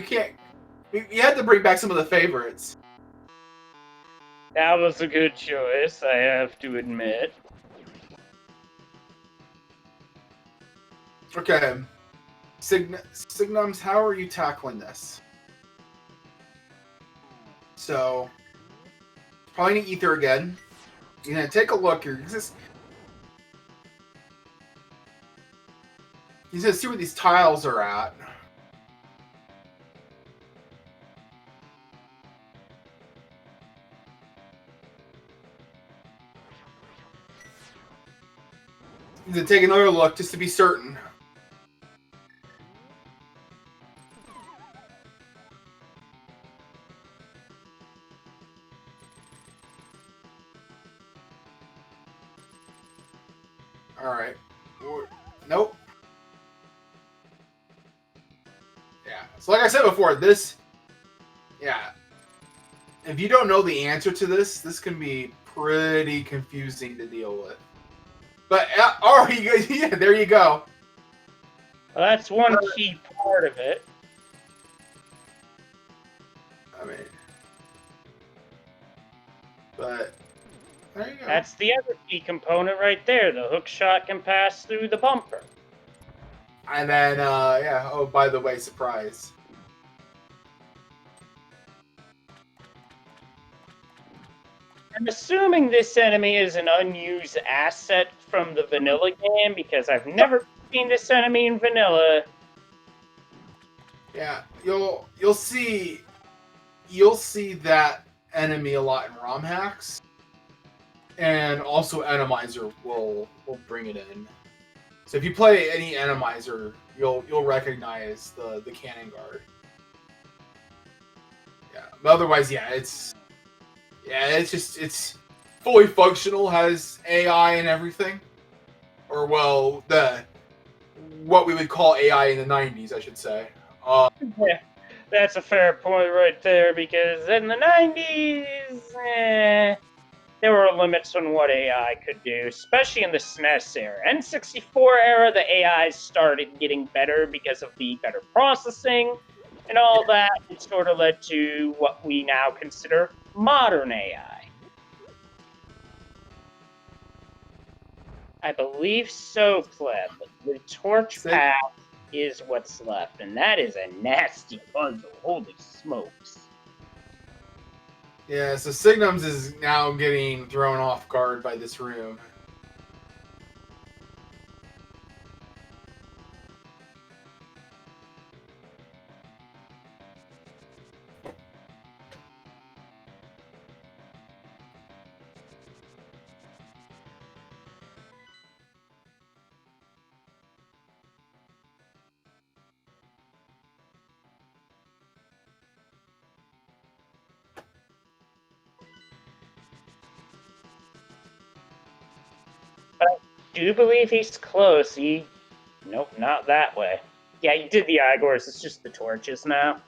had to bring back some of the favorites. That was a good choice, I have to admit. Okay. Signums, how are you tackling this? So, probably need ether again. You're gonna take a look here. He's gonna see where these tiles are at. He's gonna take another look just to be certain. Alright. Nope. Yeah. So like I said before, this... Yeah. If you don't know the answer to this can be pretty confusing to deal with. But, yeah, there you go. Well, that's one key part of it. I mean... But... There you go. That's the other key component right there. The hook shot can pass through the bumper. And then, yeah. Oh, by the way, surprise. I'm assuming this enemy is an unused asset from the vanilla game because I've never seen this enemy in vanilla. Yeah, you'll see that enemy a lot in ROM hacks. and also Randomizer will bring it in. So if you play any Randomizer, you'll recognize the cannon guard. Yeah, but otherwise, it's fully functional, has AI and everything, or well, the what we would call AI in the '90s, I should say. Yeah, that's a fair point right there, because in the 90s, there were limits on what AI could do, especially in the SNES era. N64 era, the AI started getting better because of the better processing and all that. It sort of led to what we now consider modern AI. I believe so, Pleb. The torch Sig- path is what's left, and that is a nasty puzzle. Holy smokes. Yeah, so Signums is now getting thrown off guard by this room. Do you believe he's close? Nope, not that way. Yeah, you did the Igors, it's just the torches now.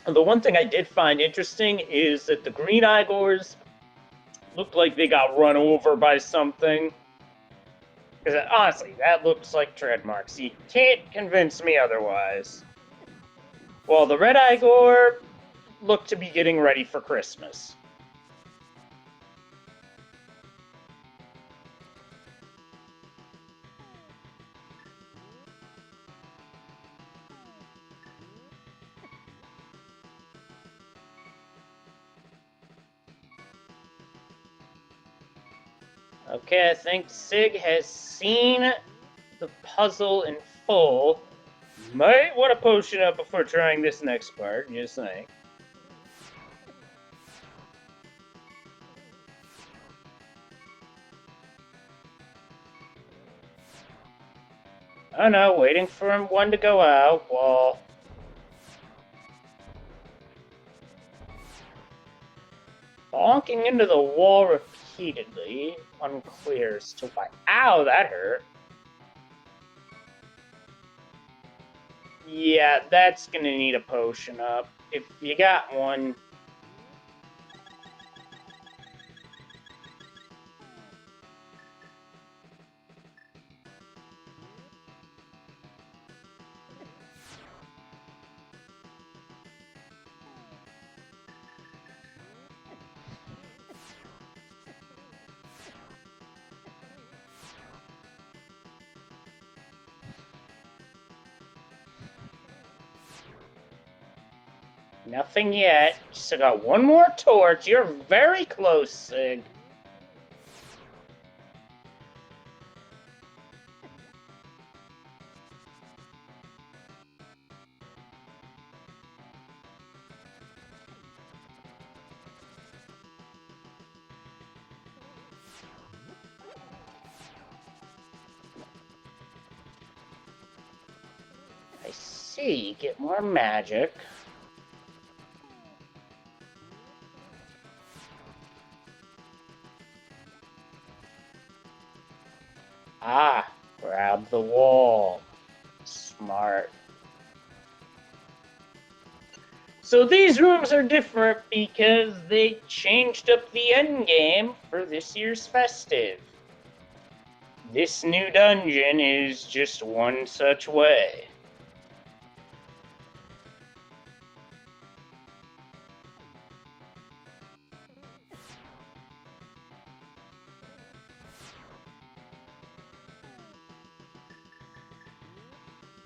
The one thing I did find interesting is that the green Igors looked like they got run over by something. Because honestly, that looks like tread marks. You can't convince me otherwise. Well, the red Igor looked to be getting ready for Christmas. Okay, I think Sig has seen the puzzle in full. Might want to potion up before trying this next part, just saying. Oh no, waiting for one to go out while bonking into the wall repeatedly. Unclear as to why. Ow, that hurt. Yeah, that's gonna need a potion up. If you got one. Nothing yet. Just got one more torch. You're very close, Sig. I see. Get more magic. Ah, grab the wall. Smart. So these rooms are different because they changed up the endgame for this year's Festive. This new dungeon is just one such way.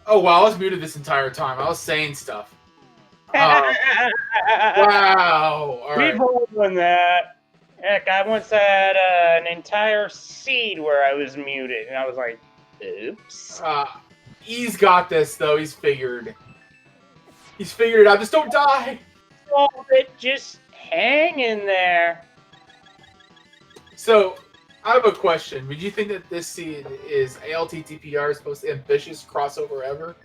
Oh wow, I was muted this entire time. I was saying stuff. Wow. All right. We've all done that. Heck, I once had an entire seed where I was muted, and I was like, oops. He's got this though. He's figured it out. Just don't die. Solve it, just hang in there. So, I have a question. Would you think that this seed is ALTTPR's most ambitious crossover ever?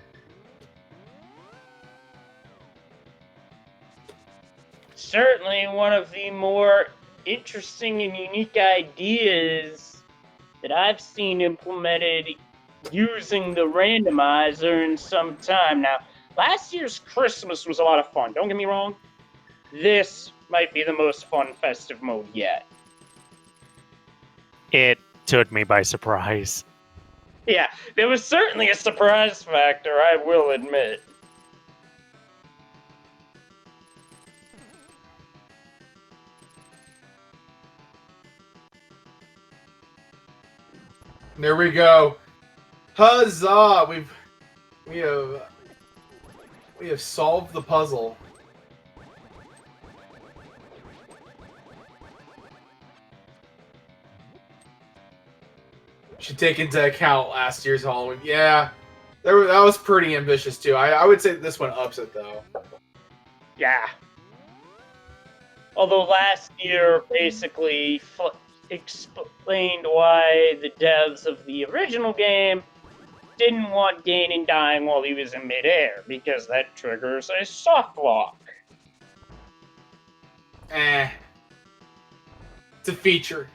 Certainly one of the more interesting and unique ideas that I've seen implemented using the randomizer in some time. Now, last year's Christmas was a lot of fun, don't get me wrong. This might be the most fun festive mode yet. It took me by surprise. Yeah, there was certainly a surprise factor, I will admit. There we go. Huzzah! We have solved the puzzle. Should take into account last year's Halloween. Yeah, that was pretty ambitious too. I would say this one ups it though. Yeah. Although last year basically explained why the devs of the original game didn't want Ganon dying while he was in midair, because that triggers a soft lock. It's a feature.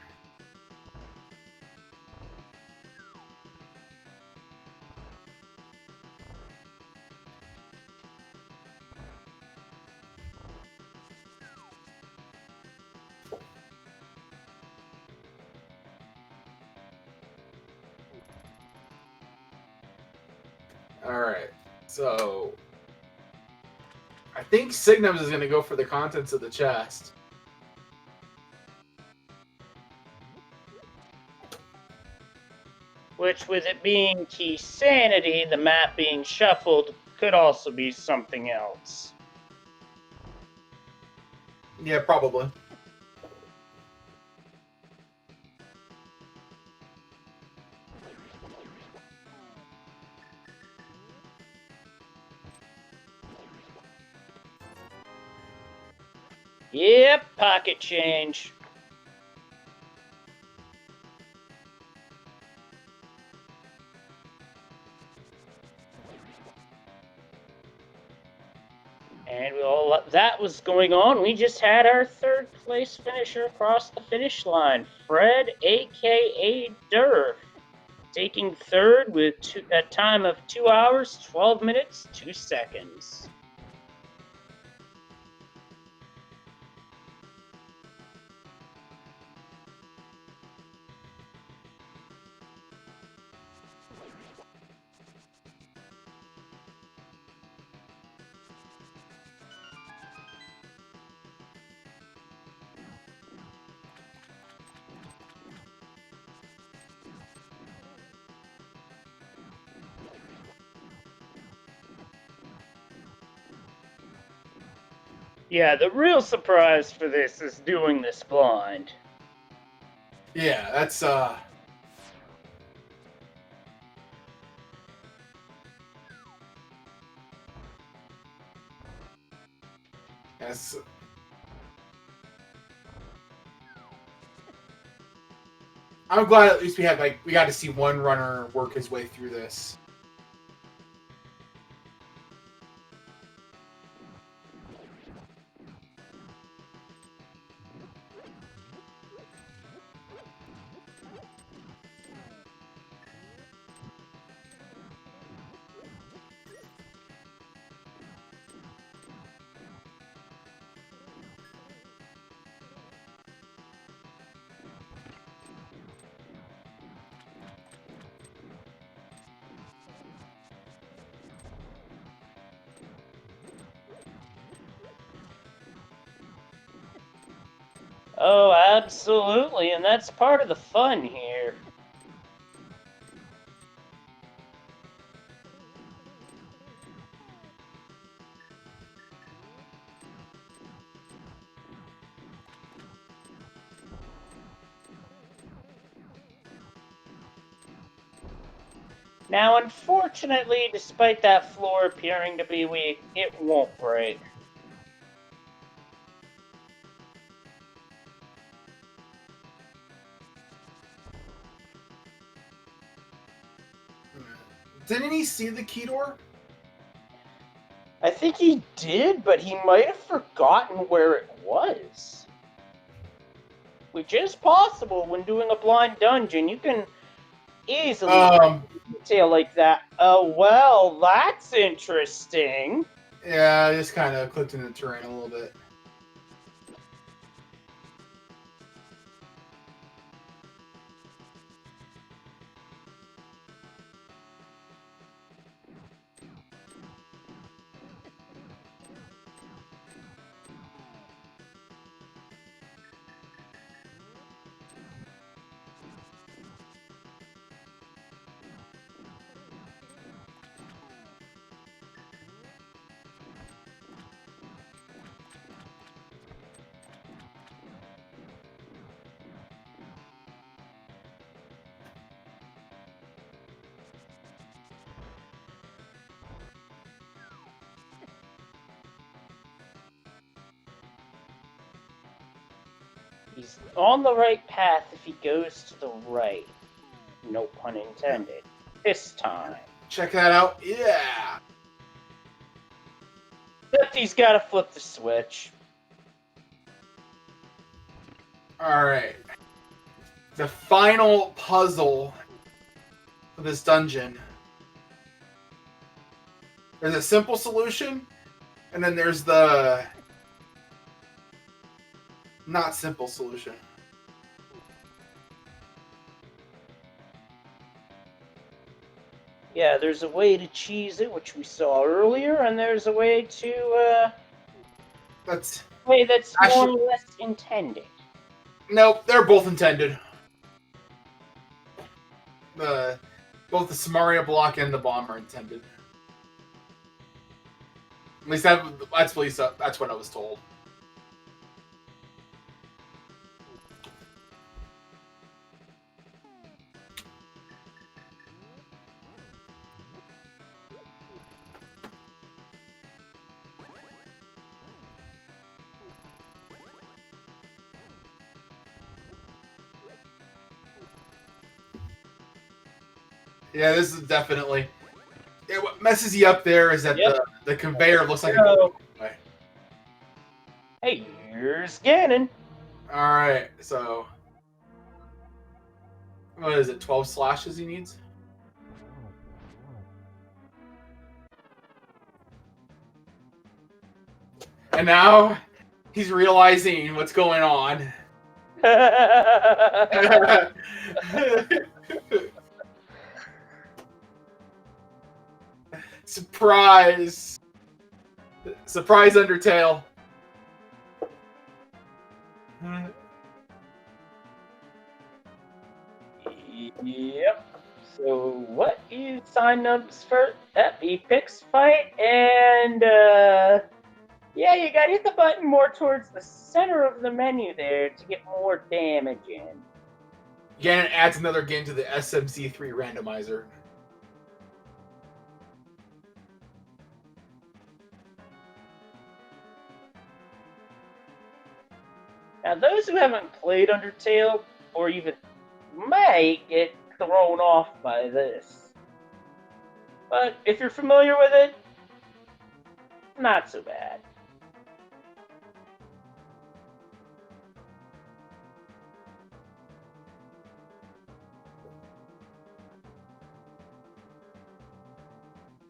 Alright, so I think Signums is going to go for the contents of the chest. Which, with it being Key Sanity, the map being shuffled, could also be something else. Yeah, probably. Yep, pocket change. And while that was going on, we just had our third place finisher across the finish line, Fred, aka Durf, taking third with a time of 2 hours, 12 minutes, 2 seconds. Yeah, the real surprise for this is doing this blind. Yeah, that's Yes. I'm glad at least we got to see one runner work his way through this. Oh, absolutely, and that's part of the fun here. Now, unfortunately, despite that floor appearing to be weak, it won't break. Didn't he see the key door? I think he did, but he might have forgotten where it was. Which is possible when doing a blind dungeon. You can easily detail like that. Oh, well, that's interesting. Yeah, I just kind of clicked in the terrain a little bit. He's on the right path if he goes to the right. No pun intended. This time. Check that out. Yeah. Except he's got to flip the switch. All right. The final puzzle for this dungeon. There's a simple solution, and then there's the not simple solution. Yeah, there's a way to cheese it, which we saw earlier, and there's a way to, That's way that's more actually or less intended. nope. They're both intended. Both the Samaria block and the bomb are intended. At least that's what I was told. Yeah, this is definitely. Yeah, what messes you up there is that the conveyor looks like a. Hey, here's Ganon. All right, so what is it? 12 slashes he needs. And now he's realizing what's going on. Surprise! Surprise, Undertale. Yep. So what you sign up for? He picks fight, and yeah, you gotta hit the button more towards the center of the menu there to get more damage in. Ganon adds another game to the SMC3 randomizer. Now, those who haven't played Undertale, or even might get thrown off by this. But if you're familiar with it, not so bad.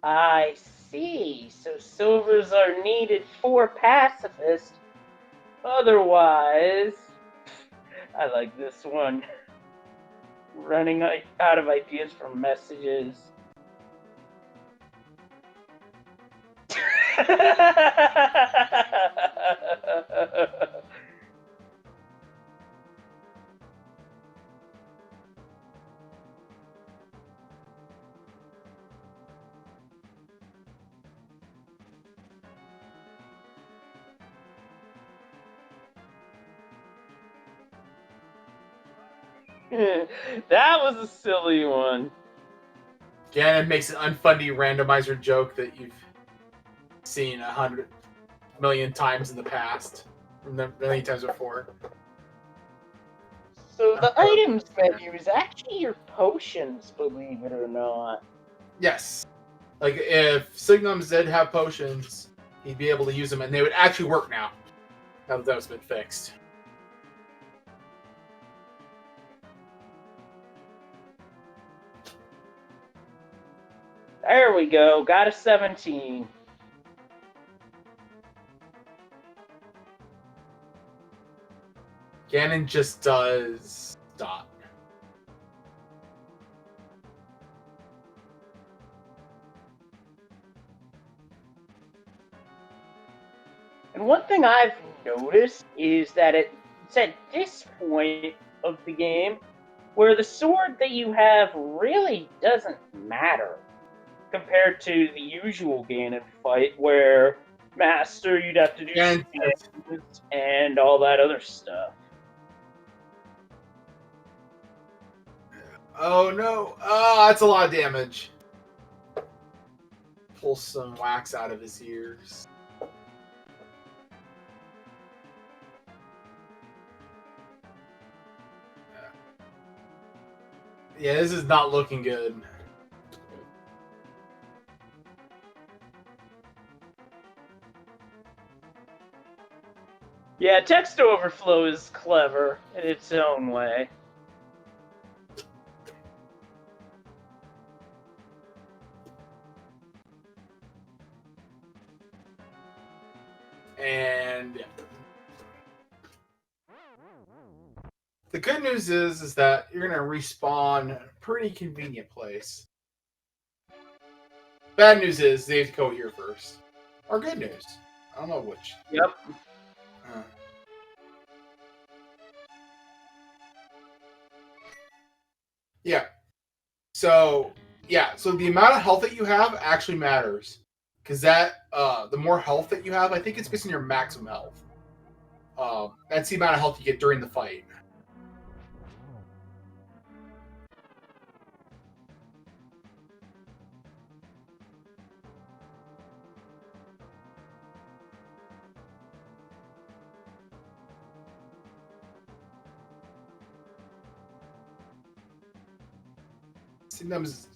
I see. So silvers are needed for pacifist. Otherwise, I like this one. Running out of ideas for messages. That was a silly one. Ganon makes an unfunny randomizer joke that you've seen 100 million times in the past, many times before. So the items menu is actually your potions, believe it or not. Yes. Like, if Signums did have potions, he'd be able to use them, and they would actually work now. Now that that's been fixed. There we go. Got a 17. Ganon just does dot. And one thing I've noticed is that it's at this point of the game where the sword that you have really doesn't matter compared to the usual Ganon fight where Master you'd have to do Ganon, scans and all that other stuff. oh no! Oh, that's a lot of damage. Pull some wax out of his ears. Yeah, this is not looking good. Yeah, text overflow is clever in its own way. And yeah. The good news is that you're gonna respawn in a pretty convenient place. Bad news is they have to go here first. Or good news. I don't know which. Yep. Yeah. So the amount of health that you have actually matters. Because that the more health that you have, I think it's based on your maximum health. That's the amount of health you get during the fight. Sometimes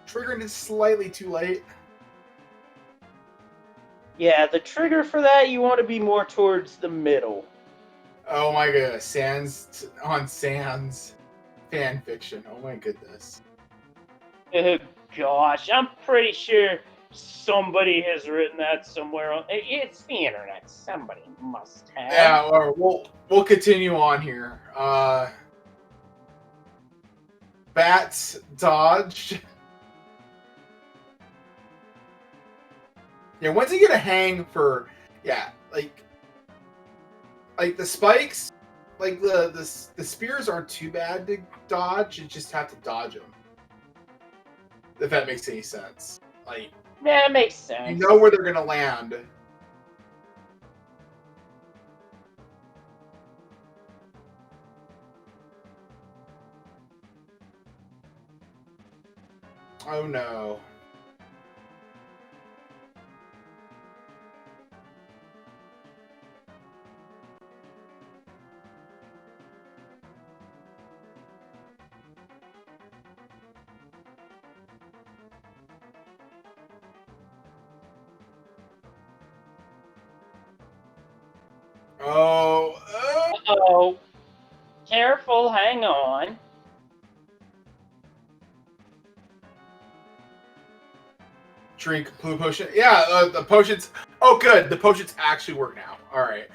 triggering is slightly too late. Yeah, the trigger for that you want to be more towards the middle. Oh my goodness, Sans fan fiction. Oh my goodness. Oh, gosh, I'm pretty sure somebody has written that somewhere on. It's the internet. Somebody must have. Yeah, or we'll continue on here. Bats dodged. Yeah, once you get a hang for like the spikes, like the spears aren't too bad to dodge. You just have to dodge them. If that makes any sense. Like, yeah, it makes sense. you know where they're gonna land. Oh no. Oh. Oh, careful, hang on. Drink blue potion. Yeah, the potions. Oh, good. The potions actually work now. All right.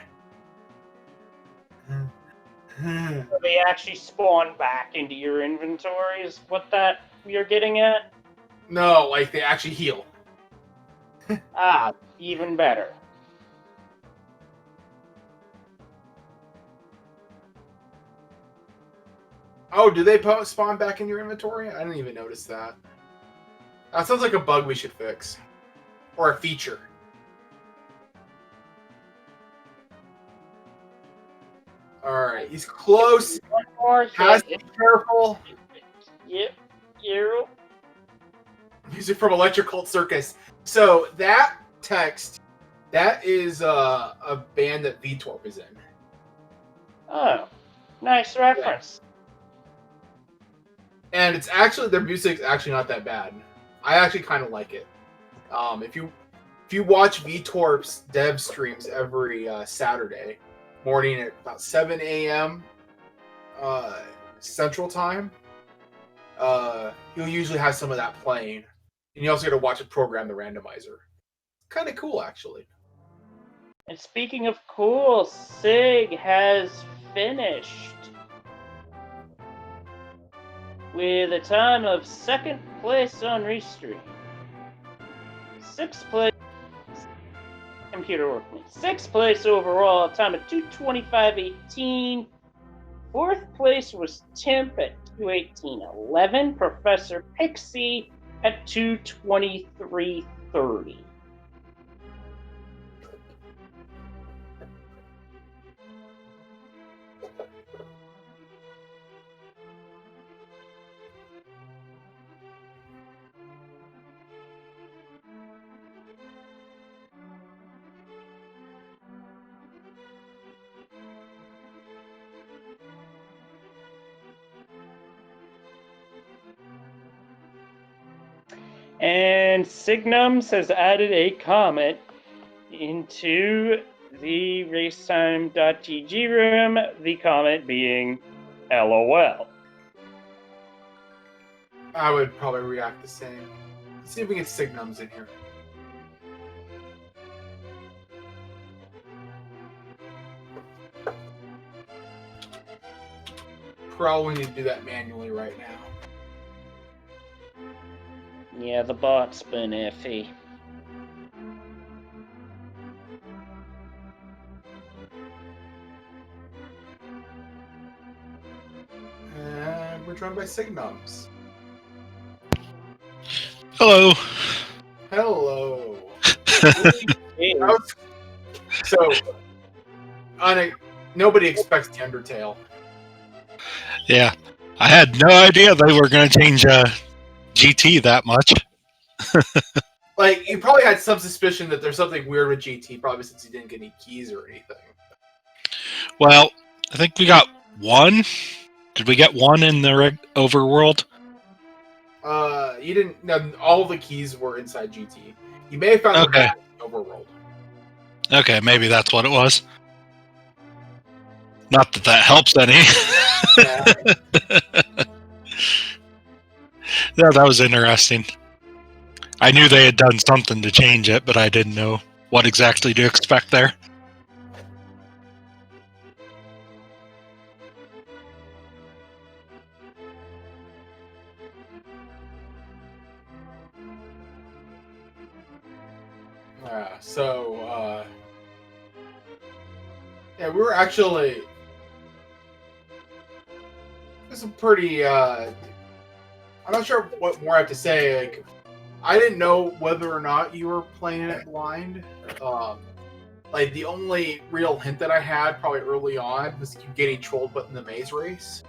They actually spawn back into your inventory. Is what that you're getting at? No, like they actually heal. Ah, even better. Oh, do they spawn back in your inventory? I didn't even notice that. That sounds like a bug we should fix. Or a feature. Alright, he's close. Has to be careful. Yep. Yep. Music from Electric Cult Circus. So that text, that is a band that VTorp is in. Oh, nice reference. And it's actually, their music's actually not that bad. I actually kind of like it. If you watch VTorp's dev streams every Saturday morning at about 7 a.m. Central Time, he'll usually have some of that playing. And you also get to watch it program the randomizer. Kind of cool, actually. And speaking of cool, Sig has finished with a time of 2nd place on Restream. 6th place, computer work me. 6th place overall, a time of 2:25:18. 4th place was Timp at 2:18:11. Professor Pixie at 2:23:30. And Signums has added a comment into the racetime.gg room, the comment being LOL. I would probably react the same. Let's see if we get Signums in here. Probably need to do that manually right now. Yeah, the bot's been iffy. And we're joined by Signums. Hello. Hello. Hey, So, nobody expects the Undertale. Yeah, I had no idea they were going to change GT that much. Like, you probably had some suspicion that there's something weird with GT, probably since you didn't get any keys or anything. Well, I think we got one. Did we get one in the overworld? You didn't. No, all the keys were inside GT. You may have found them Okay. back in Overworld. Okay, maybe that's what it was. Not that that helps any. Yeah. Yeah, that was interesting. I knew they had done something to change it, but I didn't know what exactly to expect there. Yeah, we were actually. This is pretty. I'm not sure what more I have to say. Like, I didn't know whether or not you were playing it blind. Like, the only real hint that I had probably early on was you getting trolled but in the maze race.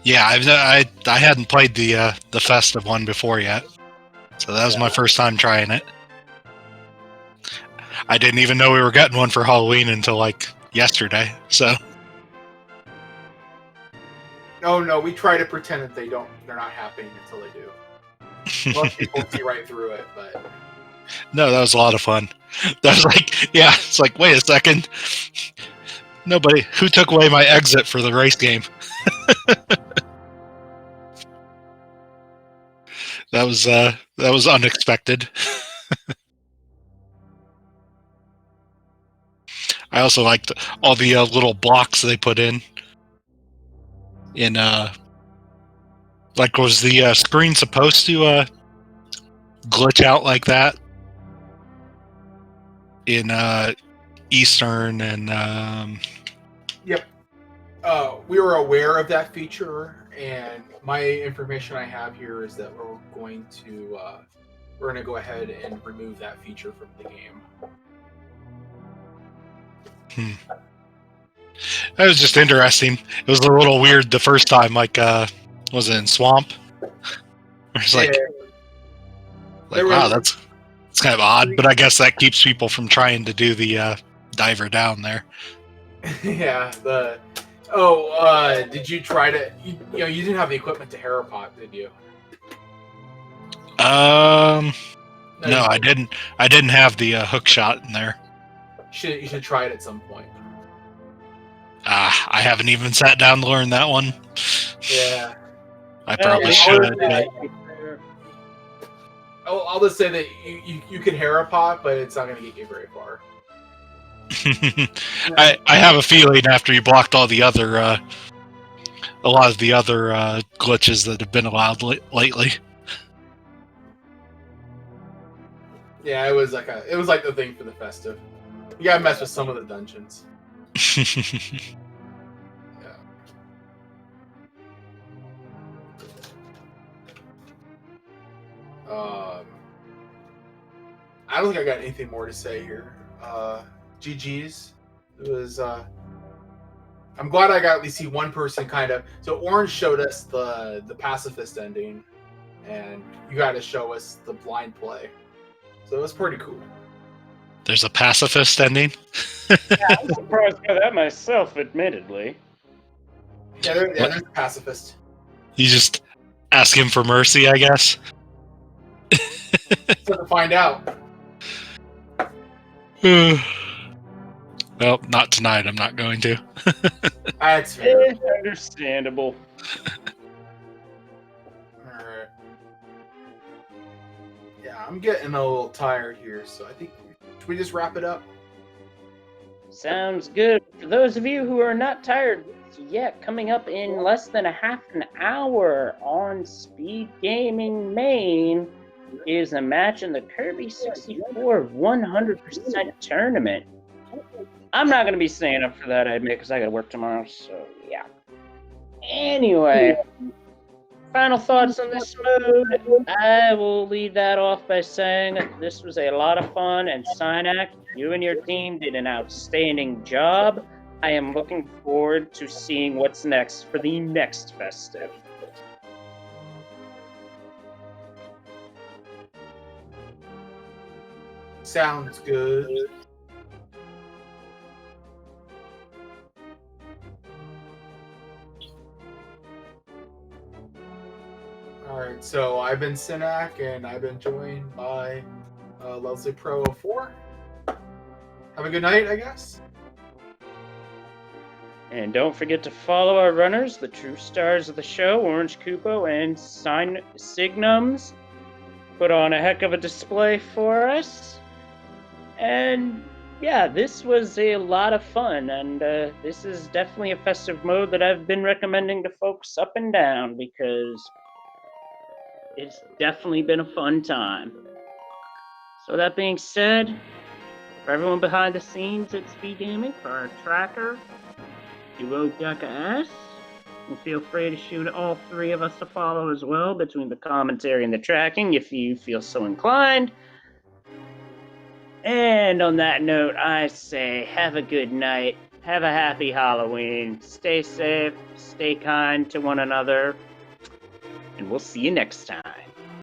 Yeah, I hadn't played the Festive one before yet, so that was my first time trying it. I didn't even know we were getting one for Halloween until like yesterday. So. Oh no, we try to pretend that they're not happening until they do. Most people see right through it, but No, that was a lot of fun. That was like, yeah, it's like, wait a second. Nobody, who took away my exit for the race game? That was unexpected. I also liked all the little blocks they put in. Like, was the screen supposed to glitch out like that in Eastern and Yep. We were aware of that feature, and my information I have here is that we're going to go ahead and remove that feature from the game. That was just interesting. It was a little weird the first time, like, was it in Swamp? It's like, There wow, was- that's kind of odd, but I guess that keeps people from trying to do the diver down there. Yeah. Did you try to? You didn't have the equipment to Harapot, did you? No, I didn't. I didn't have the hook shot in there. You should try it at some point. I haven't even sat down to learn that one. Yeah. I probably should. But... I'll just say that you can Harapot, but it's not going to get you very far. I have a feeling after you blocked all the other, a lot of the other glitches that have been allowed lately. Yeah, it was like the thing for the festive. You gotta mess with some of the dungeons. Yeah. I don't think I got anything more to say here. GG's. It was. I'm glad I got at least see one person kind of. So Orange showed us the pacifist ending, and you got to show us the blind play. So it was pretty cool. There's a pacifist ending. I'm surprised by that myself, admittedly. Yeah, there's a pacifist. You just ask him for mercy, I guess. So to find out. Well, not tonight. I'm not going to. That's fair. Understandable. Alright. Yeah, I'm getting a little tired here, so I think should we just wrap it up? Sounds good. For those of you who are not tired yet, coming up in less than a half an hour on Speed Gaming Main is a match in the Kirby 64 100% tournament. I'm not going to be staying up for that, I admit, because I got to work tomorrow, so yeah. Anyway, final thoughts on this mode. I will lead that off by saying that this was a lot of fun, and Synac, you and your team did an outstanding job. I am looking forward to seeing what's next for the next Festive. Sounds good. Alright, so I've been Synac, and I've been joined by Leslie Pro 04. Have a good night, I guess. And don't forget to follow our runners, the true stars of the show, Orange Kupo and Signums. Put on a heck of a display for us. And yeah, this was a lot of fun, and this is definitely a festive mode that I've been recommending to folks up and down because it's definitely been a fun time. So that being said, for everyone behind the scenes at Speed Gaming, for our tracker, Duo Jackass, and feel free to shoot all three of us to follow as well between the commentary and the tracking if you feel so inclined. And on that note, I say have a good night, have a happy Halloween, stay safe, stay kind to one another, and we'll see you next time.